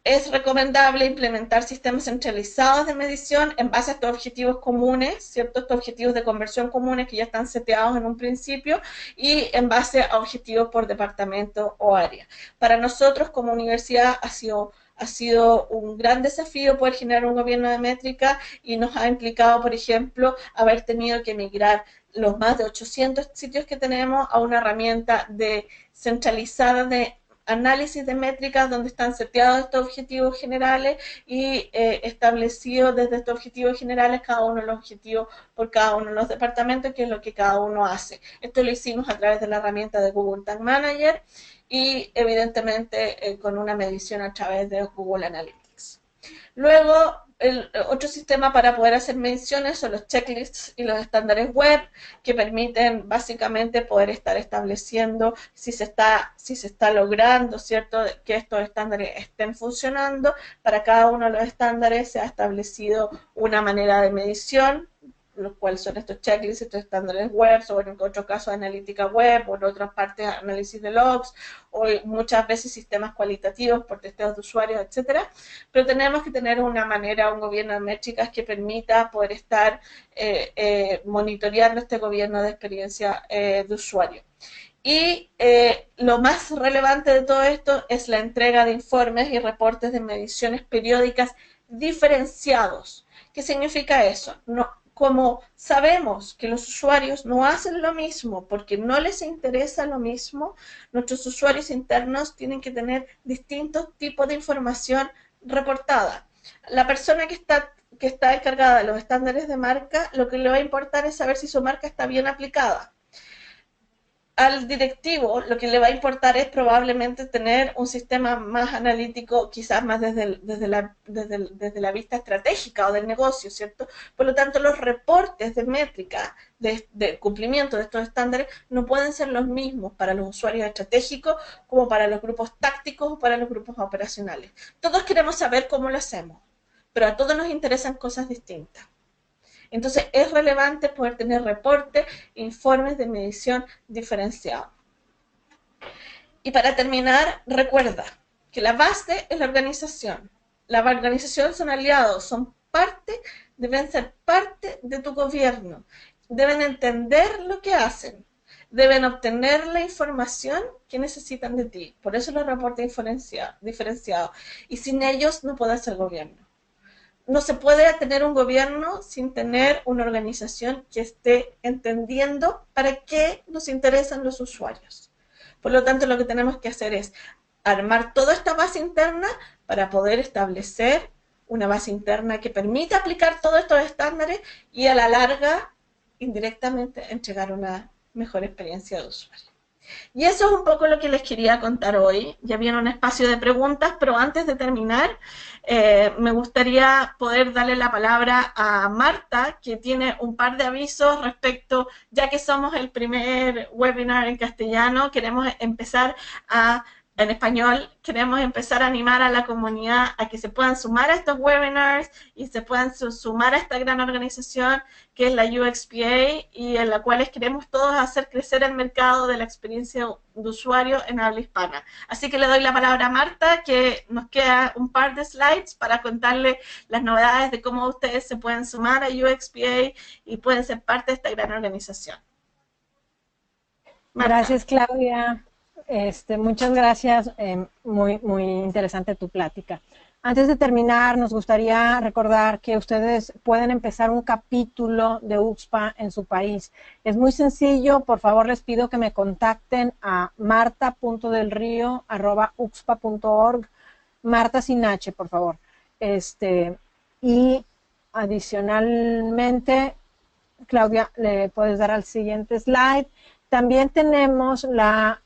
Es recomendable implementar sistemas centralizados de medición en base a estos objetivos comunes, ¿cierto? Estos objetivos de conversión comunes que ya están seteados en un principio y en base a objetivos por departamento o área. Para nosotros como universidad ha sido un gran desafío poder generar un gobierno de métrica y nos ha implicado, por ejemplo, haber tenido que migrar los más de 800 sitios que tenemos a una herramienta centralizada de análisis de métricas donde están seteados estos objetivos generales y establecidos desde estos objetivos generales cada uno de los objetivos por cada uno de los departamentos, que es lo que cada uno hace. Esto lo hicimos a través de la herramienta de Google Tag Manager y evidentemente con una medición a través de Google Analytics. Luego, el otro sistema para poder hacer mediciones son los checklists y los estándares web, que permiten básicamente poder estar estableciendo si se está logrando, ¿cierto?, que estos estándares estén funcionando. Para cada uno de los estándares se ha establecido una manera de medición, los cuales son estos checklists, estos estándares web, o en otro caso analítica web, o en otras partes análisis de logs, o muchas veces sistemas cualitativos por testeos de usuarios, etcétera. Pero tenemos que tener una manera, un gobierno de métricas que permita poder estar monitoreando este gobierno de experiencia de usuario. Y lo más relevante de todo esto es la entrega de informes y reportes de mediciones periódicas diferenciados. ¿Qué significa eso? Como sabemos que los usuarios no hacen lo mismo porque no les interesa lo mismo, nuestros usuarios internos tienen que tener distintos tipos de información reportada. La persona que está encargada de los estándares de marca, lo que le va a importar es saber si su marca está bien aplicada. al directivo lo que le va a importar es probablemente tener un sistema más analítico, quizás más desde la vista estratégica o del negocio, ¿cierto? Por lo tanto, los reportes de métrica de cumplimiento de estos estándares no pueden ser los mismos para los usuarios estratégicos como para los grupos tácticos o para los grupos operacionales. Todos queremos saber cómo lo hacemos, pero a todos nos interesan cosas distintas. Entonces es relevante poder tener reportes, informes de medición diferenciados. Y para terminar, recuerda que la base es la organización. La organización son aliados, son parte, deben ser parte de tu gobierno. Deben entender lo que hacen. Deben obtener la información que necesitan de ti. Por eso los reportes diferenciados. Y sin ellos no puede ser gobierno. No se puede tener un gobierno sin tener una organización que esté entendiendo para qué nos interesan los usuarios. Por lo tanto, lo que tenemos que hacer es armar toda esta base interna para poder establecer una base interna que permita aplicar todos estos estándares y a la larga, indirectamente, entregar una mejor experiencia de usuario. Y eso es un poco lo que les quería contar hoy. Ya viene un espacio de preguntas, pero antes de terminar, me gustaría poder darle la palabra a Marta, que tiene un par de avisos respecto, ya que somos el primer webinar en castellano, queremos empezar en español, queremos empezar a animar a la comunidad a que se puedan sumar a estos webinars y se puedan sumar a esta gran organización que es la UXPA y en la cual queremos todos hacer crecer el mercado de la experiencia de usuario en habla hispana. Así que le doy la palabra a Marta, que nos queda un par de slides para contarle las novedades de cómo ustedes se pueden sumar a UXPA y pueden ser parte de esta gran organización. Marta. Gracias, Claudia. Muchas gracias, muy interesante tu plática. Antes de terminar, nos gustaría recordar que ustedes pueden empezar un capítulo de UXPA en su país. Es muy sencillo, por favor les pido que me contacten a marta.delrio@uxpa.org, Marta sin H, por favor. Y adicionalmente, Claudia, le puedes dar al siguiente slide. También tenemos la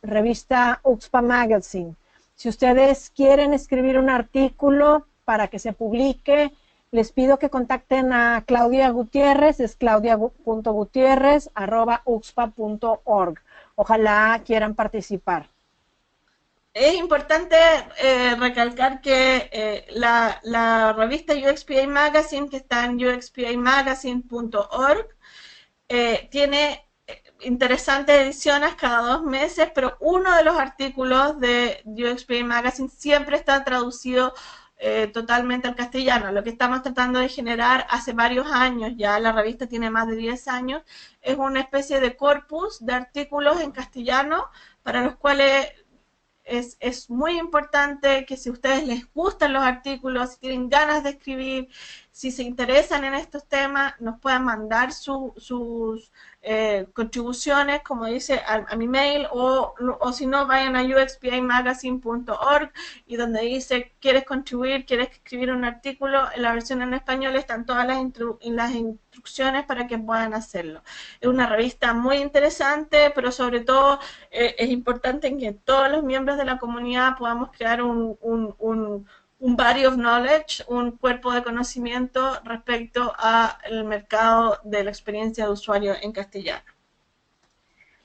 revista UXPA Magazine. Si ustedes quieren escribir un artículo para que se publique, les pido que contacten a Claudia Gutiérrez, es claudia.gutierrez@uxpa.org. Ojalá quieran participar. Es importante recalcar que la revista UXPA Magazine, que está en uxpamagazine.org, tiene interesantes ediciones cada 2 meses, pero uno de los artículos de UXPA Magazine siempre está traducido totalmente al castellano. Lo que estamos tratando de generar hace varios años, ya la revista tiene más de 10 años, es una especie de corpus de artículos en castellano para los cuales es muy importante que si a ustedes les gustan los artículos, si tienen ganas de escribir, si se interesan en estos temas, nos puedan mandar sus contribuciones, como dice, a mi mail, o si no, vayan a uxpamagazine.org y donde dice, ¿quieres contribuir? ¿Quieres escribir un artículo? En la versión en español están todas las instrucciones para que puedan hacerlo. Es una revista muy interesante, pero sobre todo es importante que todos los miembros de la comunidad podamos crear un body of knowledge, un cuerpo de conocimiento respecto al mercado de la experiencia de usuario en castellano.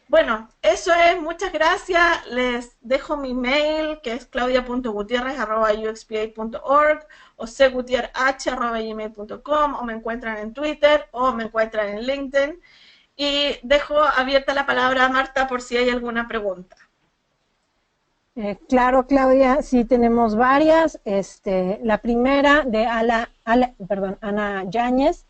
Bueno, eso es, muchas gracias. Les dejo mi mail, que es claudia.gutierrez@uxpa.org o cgutierh@gmail.com, o me encuentran en Twitter o me encuentran en LinkedIn. Y dejo abierta la palabra a Marta por si hay alguna pregunta. Claro, Claudia, sí tenemos varias. La primera de Ana Yáñez.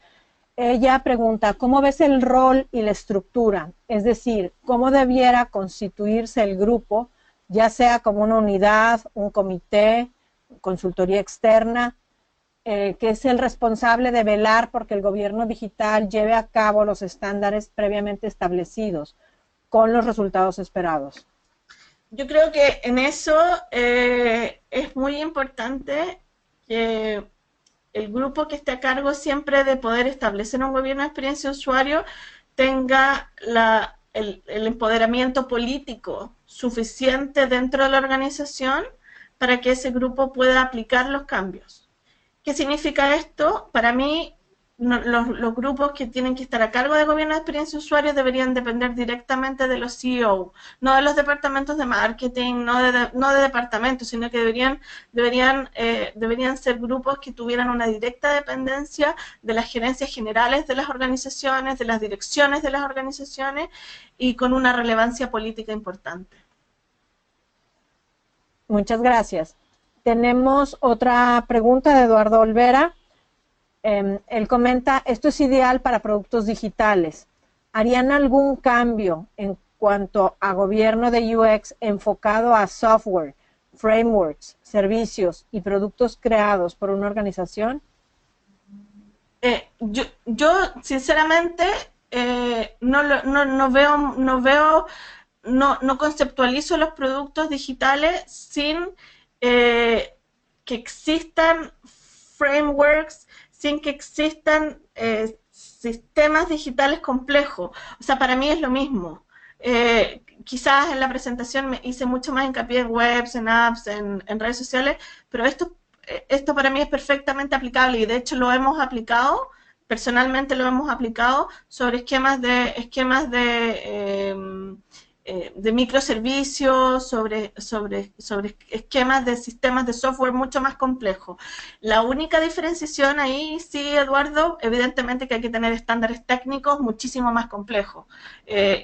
Ella pregunta, ¿cómo ves el rol y la estructura? Es decir, ¿cómo debiera constituirse el grupo, ya sea como una unidad, un comité, consultoría externa, que es el responsable de velar porque el gobierno digital lleve a cabo los estándares previamente establecidos con los resultados esperados? Yo creo que en eso es muy importante que el grupo que esté a cargo siempre de poder establecer un gobierno de experiencia de usuario tenga la el empoderamiento político suficiente dentro de la organización para que ese grupo pueda aplicar los cambios. ¿Qué significa esto? Para mí, los grupos que tienen que estar a cargo de gobierno de experiencia de usuarios deberían depender directamente de los CEO, no de los departamentos de marketing, no de departamentos, sino que deberían ser grupos que tuvieran una directa dependencia de las gerencias generales de las organizaciones, de las direcciones de las organizaciones y con una relevancia política importante. Muchas gracias. Tenemos otra pregunta de Eduardo Olvera. Él comenta, esto es ideal para productos digitales. ¿Harían algún cambio en cuanto a gobierno de UX enfocado a software, frameworks, servicios y productos creados por una organización? Yo sinceramente no conceptualizo los productos digitales sin que existan frameworks, sin que existan sistemas digitales complejos. O sea, para mí es lo mismo. Quizás en la presentación me hice mucho más hincapié en webs, en apps, en redes sociales, pero esto para mí es perfectamente aplicable y de hecho lo hemos aplicado, personalmente lo hemos aplicado sobre esquemas de microservicios, sobre esquemas de sistemas de software mucho más complejos. La única diferenciación ahí, sí, Eduardo, evidentemente que hay que tener estándares técnicos muchísimo más complejos.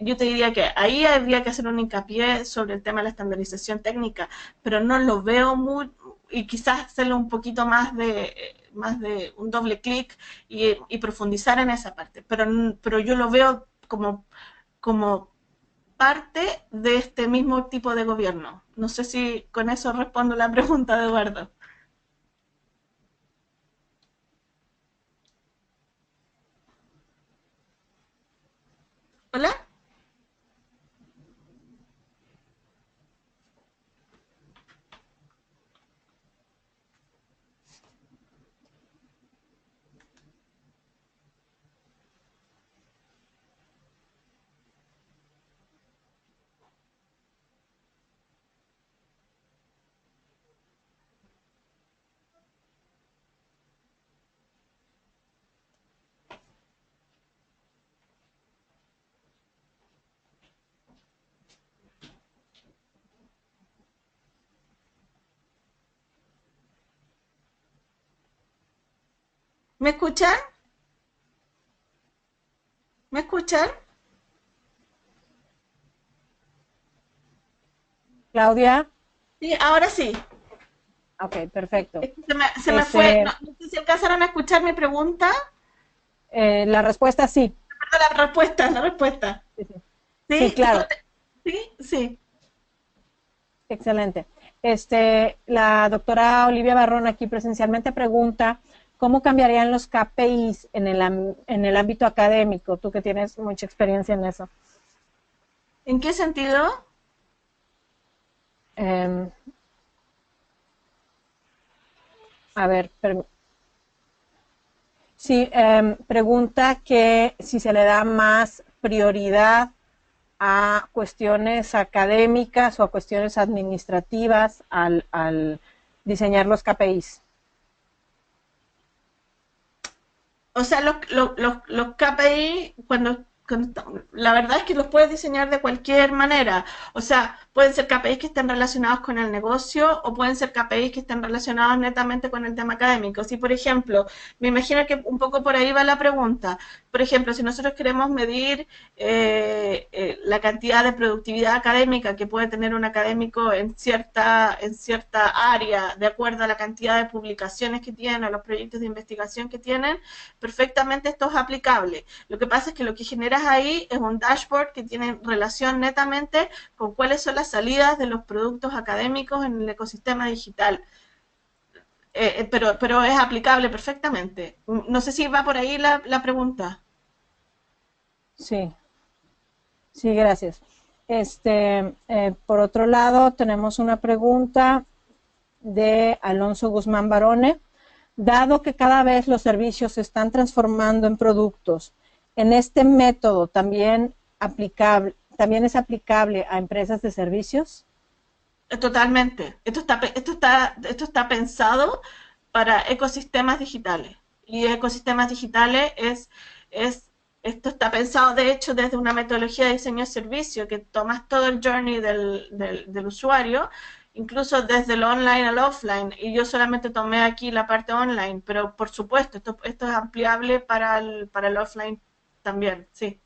Yo te diría que ahí habría que hacer un hincapié sobre el tema de la estandarización técnica, pero no lo veo muy, y quizás hacerlo un poquito más de un doble clic y profundizar en esa parte, pero yo lo veo como parte de este mismo tipo de gobierno. No sé si con eso respondo la pregunta de Eduardo. ¿Hola? ¿Me escuchan? ¿Me escuchan? Claudia. Sí, ahora sí. Ok, perfecto. Se me fue. No sé si alcanzaron a escuchar mi pregunta. La respuesta sí. La respuesta. Sí, sí. Sí, sí, claro. Sí. Excelente. La doctora Olivia Barrón aquí presencialmente pregunta, ¿cómo cambiarían los KPIs en el ámbito académico? Tú que tienes mucha experiencia en eso. ¿En qué sentido? A ver, sí, pregunta que si se le da más prioridad a cuestiones académicas o a cuestiones administrativas al diseñar los KPIs. O sea, los KPI, la verdad es que los puedes diseñar de cualquier manera. O sea, pueden ser KPIs que estén relacionados con el negocio o pueden ser KPIs que estén relacionados netamente con el tema académico. Si, por ejemplo, me imagino que un poco por ahí va la pregunta. Por ejemplo, si nosotros queremos medir la cantidad de productividad académica que puede tener un académico en cierta área, de acuerdo a la cantidad de publicaciones que tienen o los proyectos de investigación que tienen, perfectamente esto es aplicable. Lo que pasa es que lo que generas ahí es un dashboard que tiene relación netamente con cuáles son las salidas de los productos académicos en el ecosistema digital. Pero es aplicable perfectamente. No sé si va por ahí la pregunta. Sí, sí, gracias. Por otro lado, tenemos una pregunta de Alonso Guzmán Barone. Dado que cada vez los servicios se están transformando en productos, en este método también aplicable, también es aplicable a empresas de servicios. Totalmente. Esto está pensado para ecosistemas digitales. Y ecosistemas digitales esto está pensado de hecho desde una metodología de diseño de servicio, que tomas todo el journey del usuario, incluso desde el online al offline. Y yo solamente tomé aquí la parte online, pero por supuesto, esto es ampliable para el offline también, sí.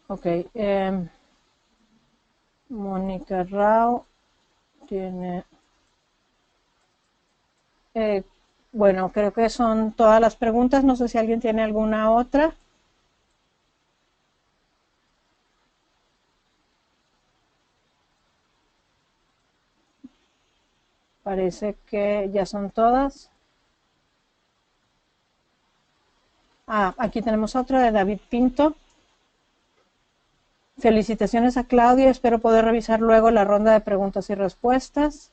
Ok. Mónica Rao tiene... bueno, creo que son todas las preguntas. No sé si alguien tiene alguna otra. Parece que ya son todas. Aquí tenemos otra de David Pinto. Felicitaciones a Claudia. Espero poder revisar luego la ronda de preguntas y respuestas.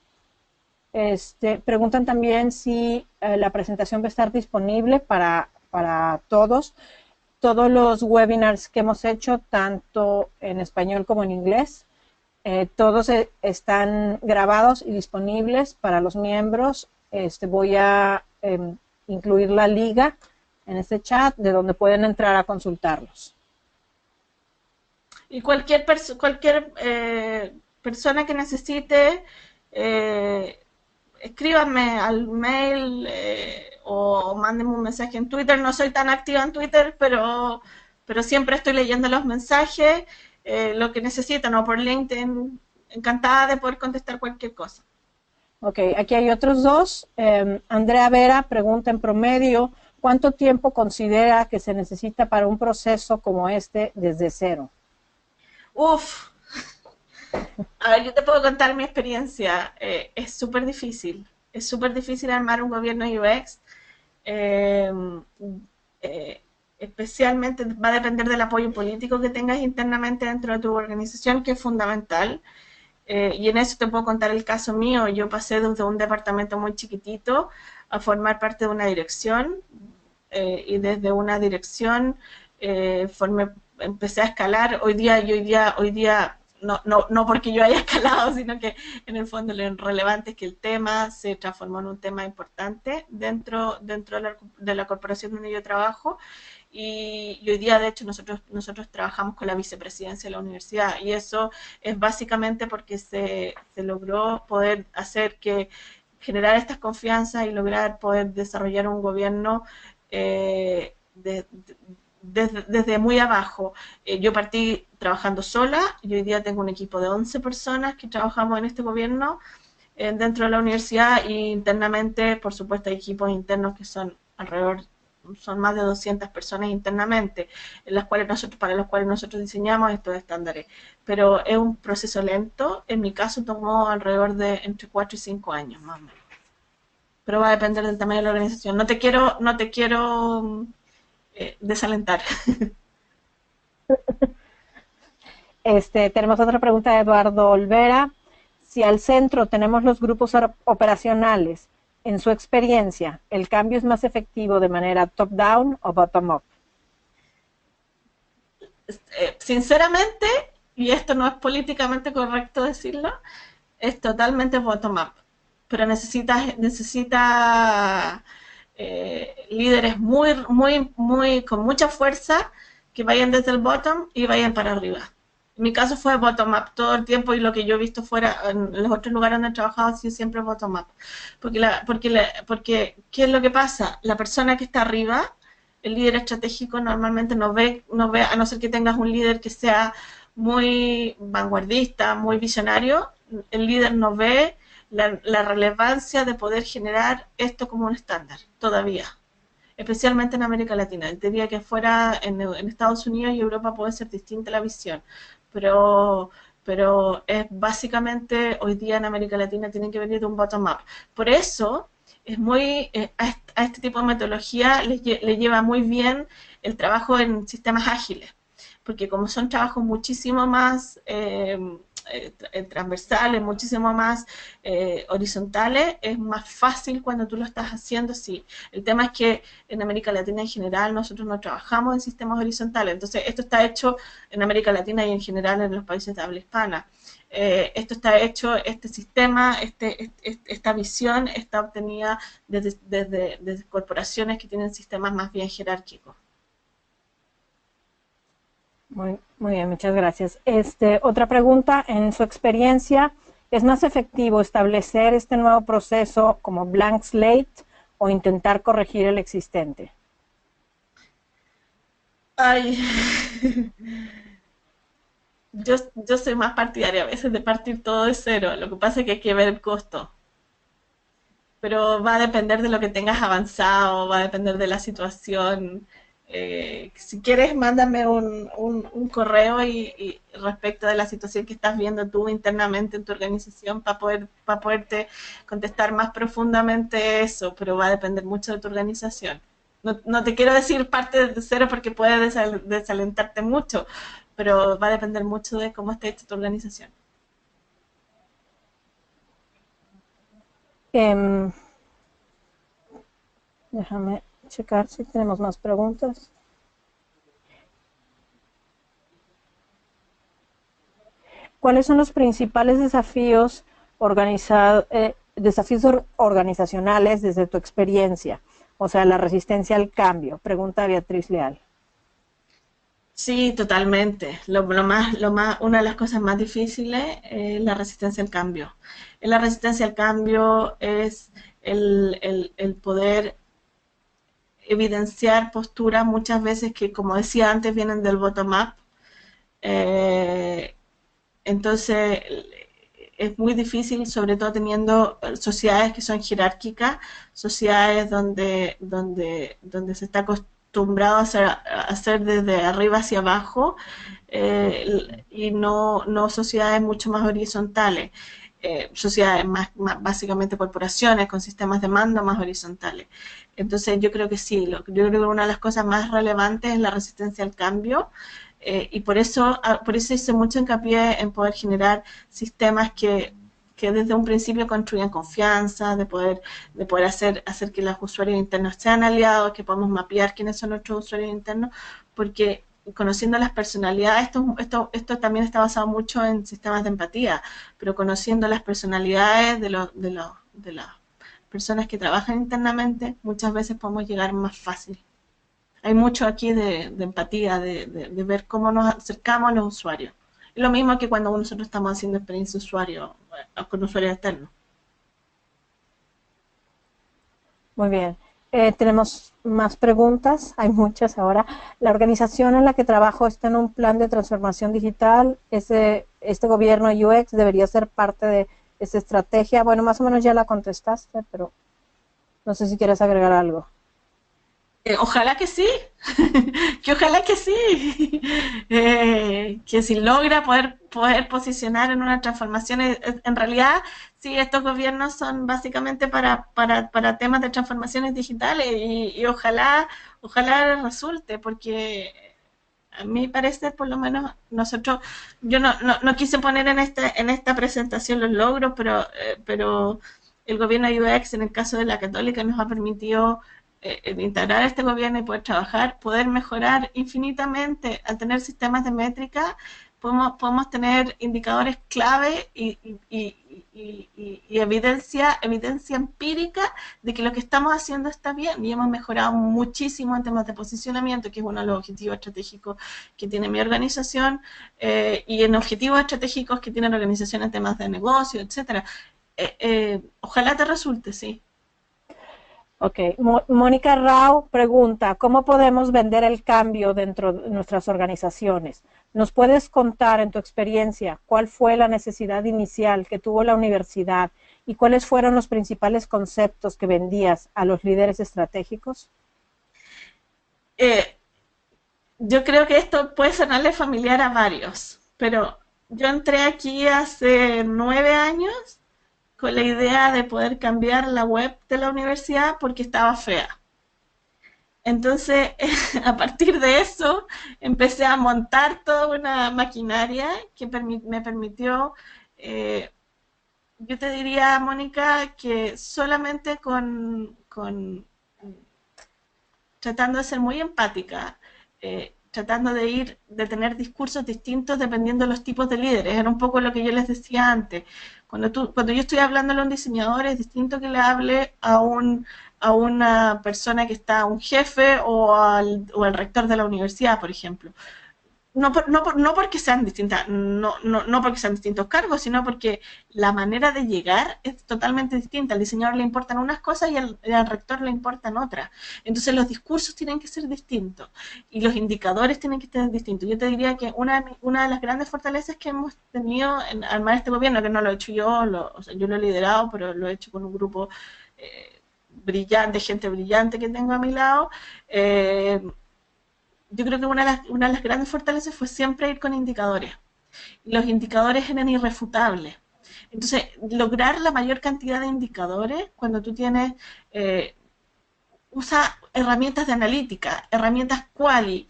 Preguntan también si la presentación va a estar disponible para todos. Todos los webinars que hemos hecho, tanto en español como en inglés, todos están grabados y disponibles para los miembros. Voy a incluir la liga en este chat de donde pueden entrar a consultarlos. Y cualquier persona que necesite, escríbanme al mail o mándenme un mensaje en Twitter. No soy tan activa en Twitter, pero siempre estoy leyendo los mensajes, lo que necesitan, o por LinkedIn. Encantada de poder contestar cualquier cosa. Ok, aquí hay otros dos. Andrea Vera pregunta: en promedio, ¿cuánto tiempo considera que se necesita para un proceso como este desde cero? Uf, a ver, yo te puedo contar mi experiencia. Es súper difícil. Es súper difícil armar un gobierno UX. Especialmente va a depender del apoyo político que tengas internamente dentro de tu organización, que es fundamental. Y en eso te puedo contar el caso mío. Yo pasé desde un departamento muy chiquitito a formar parte de una dirección, y desde una dirección empecé a escalar. Hoy día no porque yo haya escalado, sino que en el fondo lo relevante es que el tema se transformó en un tema importante dentro de la corporación donde yo trabajo. Y hoy día, de hecho, nosotros trabajamos con la vicepresidencia de la universidad, y eso es básicamente porque se logró poder generar estas confianzas y lograr poder desarrollar un gobierno desde muy abajo. Yo partí trabajando sola, y hoy día tengo un equipo de 11 personas que trabajamos en este gobierno dentro de la universidad, y internamente, por supuesto, hay equipos internos que son más de 200 personas internamente, para los cuales nosotros diseñamos estos estándares. Pero es un proceso lento. En mi caso tomó alrededor de entre 4 y 5 años, más o menos. Pero va a depender del tamaño de la organización. No te quiero desalentar. Tenemos otra pregunta de Eduardo Olvera. Si al centro tenemos los grupos operacionales, en su experiencia, ¿el cambio es más efectivo de manera top-down o bottom-up? Sinceramente, y esto no es políticamente correcto decirlo, es totalmente bottom-up. Pero necesita líderes con mucha fuerza, que vayan desde el bottom y vayan para arriba. En mi caso fue bottom-up todo el tiempo, y lo que yo he visto fuera en los otros lugares donde he trabajado ha sido siempre bottom-up. Porque, ¿qué es lo que pasa? La persona que está arriba, el líder estratégico, normalmente no ve, a no ser que tengas un líder que sea muy vanguardista, muy visionario, el líder no ve la relevancia de poder generar esto como un estándar, todavía. Especialmente en América Latina. Diría que fuera en Estados Unidos y Europa puede ser distinta la visión, pero es básicamente, hoy día en América Latina tienen que venir de un bottom-up. Por eso es a este tipo de metodología le lleva muy bien el trabajo en sistemas ágiles, porque como son trabajos muchísimo más transversales, muchísimo más horizontales, es más fácil cuando tú lo estás haciendo, sí. El tema es que en América Latina en general nosotros no trabajamos en sistemas horizontales, entonces esto está hecho en América Latina y en general en los países de habla hispana. Esto está hecho, este sistema, esta visión está obtenida desde corporaciones que tienen sistemas más bien jerárquicos. Muy bien, muchas gracias. Otra pregunta, en su experiencia, ¿es más efectivo establecer este nuevo proceso como blank slate o intentar corregir el existente? Ay, yo soy más partidaria a veces de partir todo de cero, lo que pasa es que hay que ver el costo, pero va a depender de lo que tengas avanzado, va a depender de la situación. Si quieres, mándame un correo y respecto de la situación que estás viendo tú internamente en tu organización para poderte contestar más profundamente eso, pero va a depender mucho de tu organización. No te quiero decir parte de cero porque puede desalentarte mucho, pero va a depender mucho de cómo esté hecha tu organización. Déjame checar si tenemos más preguntas. ¿Cuáles son los principales desafíos organizacionales desde tu experiencia? O sea, la resistencia al cambio. Pregunta Beatriz Leal. Sí, totalmente. Una de las cosas más difíciles es la resistencia al cambio. La resistencia al cambio es el poder evidenciar posturas muchas veces que, como decía antes, vienen del bottom-up. Entonces, es muy difícil, sobre todo teniendo sociedades que son jerárquicas, sociedades donde se está acostumbrado a hacer desde arriba hacia abajo y no sociedades mucho más horizontales. Sociedades más básicamente corporaciones con sistemas de mando más horizontales. Entonces yo creo que sí, yo creo que una de las cosas más relevantes es la resistencia al cambio y por eso hice mucho hincapié en poder generar sistemas que desde un principio construyan confianza, de poder hacer que los usuarios internos sean aliados, que podamos mapear quiénes son nuestros usuarios internos, porque conociendo las personalidades, esto también está basado mucho en sistemas de empatía, pero conociendo las personalidades de las personas que trabajan internamente, muchas veces podemos llegar más fácil. Hay mucho aquí de empatía, de ver cómo nos acercamos a los usuarios. Es lo mismo que cuando nosotros estamos haciendo experiencia de usuario con usuarios externos. Muy bien. Tenemos más preguntas, hay muchas ahora. La organización en la que trabajo está en un plan de transformación digital. Este gobierno UX debería ser parte de esa estrategia. Bueno, más o menos ya la contestaste, pero no sé si quieres agregar algo. Ojalá que sí, que ojalá que sí, que si logra poder posicionar en una transformación, en realidad sí, estos gobiernos son básicamente para temas de transformaciones digitales y ojalá resulte, porque a mi parecer, por lo menos nosotros, yo no quise poner en esta presentación los logros, pero el gobierno de UX en el caso de la Católica nos ha permitido integrar este gobierno y poder trabajar, poder mejorar infinitamente al tener sistemas de métrica, podemos tener indicadores clave y evidencia empírica de que lo que estamos haciendo está bien y hemos mejorado muchísimo en temas de posicionamiento, que es uno de los objetivos estratégicos que tiene mi organización, y en objetivos estratégicos que tiene la organización en temas de negocio, etcétera. Ojalá te resulte, sí. Ok, Mónica Rao pregunta, ¿cómo podemos vender el cambio dentro de nuestras organizaciones? ¿Nos puedes contar en tu experiencia cuál fue la necesidad inicial que tuvo la universidad y cuáles fueron los principales conceptos que vendías a los líderes estratégicos? Yo creo que esto puede sonarle familiar a varios, pero yo entré aquí hace 9 años con la idea de poder cambiar la web de la universidad porque estaba fea. Entonces, a partir de eso, empecé a montar toda una maquinaria que me permitió, eh, yo te diría, Mónica, que solamente tratando de ser muy empática, tratando de tener discursos distintos dependiendo de los tipos de líderes. Era un poco lo que yo les decía antes. Cuando yo estoy hablando a un diseñador, es distinto que le hable a una persona que está, a un jefe o al rector de la universidad, por ejemplo. No porque sean distintas, no porque sean distintos cargos, sino porque la manera de llegar es totalmente distinta. Al diseñador le importan unas cosas y al rector le importan otras. Entonces los discursos tienen que ser distintos y los indicadores tienen que ser distintos. Yo te diría que una de las grandes fortalezas que hemos tenido en armar este gobierno, que no lo he hecho yo, o sea, yo lo he liderado, pero lo he hecho con un grupo brillante, gente brillante que tengo a mi lado, yo creo que una de las grandes fortalezas fue siempre ir con indicadores. Y los indicadores eran irrefutables. Entonces, lograr la mayor cantidad de indicadores cuando tú tienes, usa herramientas de analítica, herramientas quali,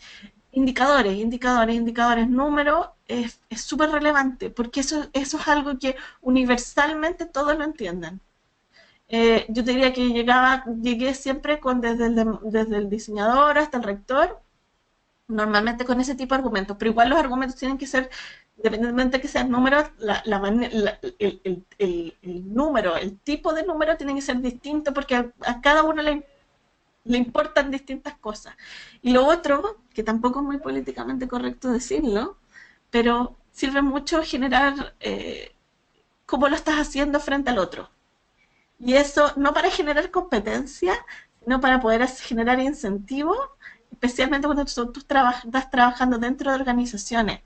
indicadores, números, es súper relevante, porque eso es algo que universalmente todos lo entienden. Yo te diría que llegué siempre desde el diseñador hasta el rector, normalmente con ese tipo de argumentos, pero igual los argumentos tienen que ser, independientemente de que sean números, el número, el tipo de número tiene que ser distinto porque a cada uno le importan distintas cosas. Y lo otro, que tampoco es muy políticamente correcto decirlo, pero sirve mucho generar cómo lo estás haciendo frente al otro. Y eso no para generar competencia, sino para poder generar incentivos, especialmente cuando tú estás trabajando dentro de organizaciones.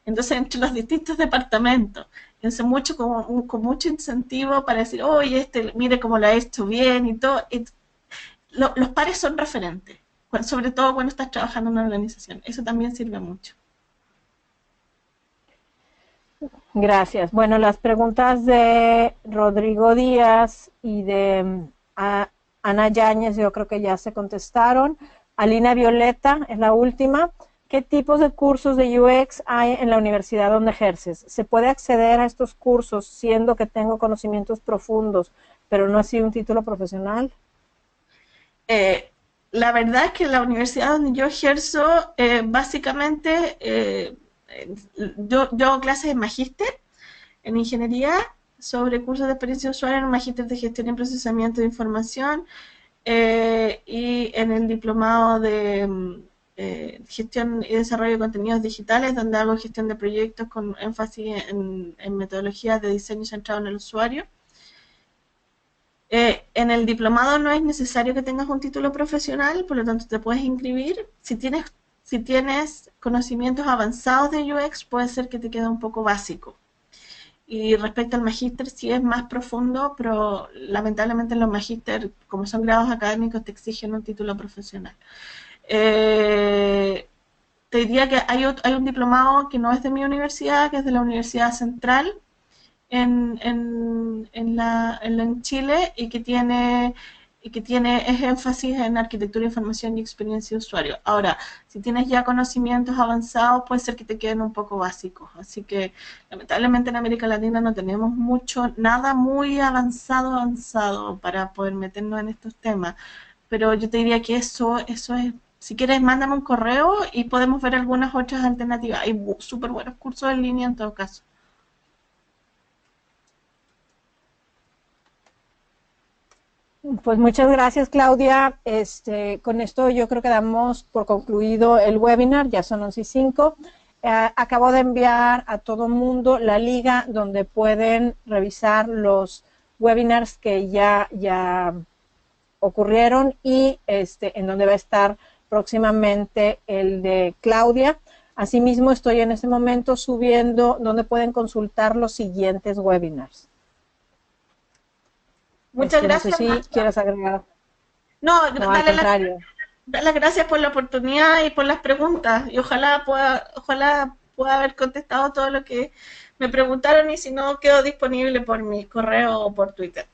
Entonces, entre los distintos departamentos, entonces con mucho incentivo para decir, oye, mire cómo lo ha hecho bien y todo. Los pares son referentes, sobre todo cuando estás trabajando en una organización. Eso también sirve mucho. Gracias. Bueno, las preguntas de Rodrigo Díaz y de Ana Yáñez yo creo que ya se contestaron. Alina Violeta es la última. ¿Qué tipos de cursos de UX hay en la universidad donde ejerces? ¿Se puede acceder a estos cursos siendo que tengo conocimientos profundos, pero no así un título profesional? La verdad es que en la universidad donde yo ejerzo, básicamente, yo hago clases en magíster, en ingeniería, sobre cursos de experiencia de usuario, en un magíster de gestión y procesamiento de información, y en el diplomado de gestión y desarrollo de contenidos digitales, donde hago gestión de proyectos con énfasis en metodologías de diseño centrado en el usuario. En el diplomado no es necesario que tengas un título profesional, por lo tanto te puedes inscribir. Si tienes conocimientos avanzados de UX, puede ser que te quede un poco básico. Y respecto al magíster, sí es más profundo, pero lamentablemente en los magíster, como son grados académicos, te exigen un título profesional. Te diría que hay un diplomado que no es de mi universidad, que es de la Universidad Central, en Chile, y que tiene es énfasis en arquitectura, información y experiencia de usuario. Ahora, si tienes ya conocimientos avanzados, puede ser que te queden un poco básicos. Así que, lamentablemente en América Latina no tenemos nada muy avanzado para poder meternos en estos temas. Pero yo te diría que eso es, si quieres, mándame un correo y podemos ver algunas otras alternativas. Hay súper buenos cursos en línea en todo caso. Pues muchas gracias, Claudia. Con esto yo creo que damos por concluido el webinar, ya son 11:05. Acabo de enviar a todo mundo la liga donde pueden revisar los webinars que ya ocurrieron y en donde va a estar próximamente el de Claudia. Asimismo, estoy en este momento subiendo donde pueden consultar los siguientes webinars. Muchas gracias. No sé si quieres agregar. No, al contrario. Dar las gracias por la oportunidad y por las preguntas. Y ojalá pueda haber contestado todo lo que me preguntaron, y si no, quedo disponible por mi correo o por Twitter.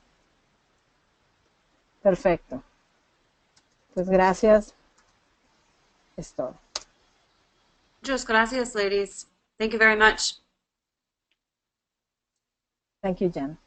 Perfecto. Pues gracias. Es todo. Muchas gracias, ladies. Thank you very much. Thank you, Jen.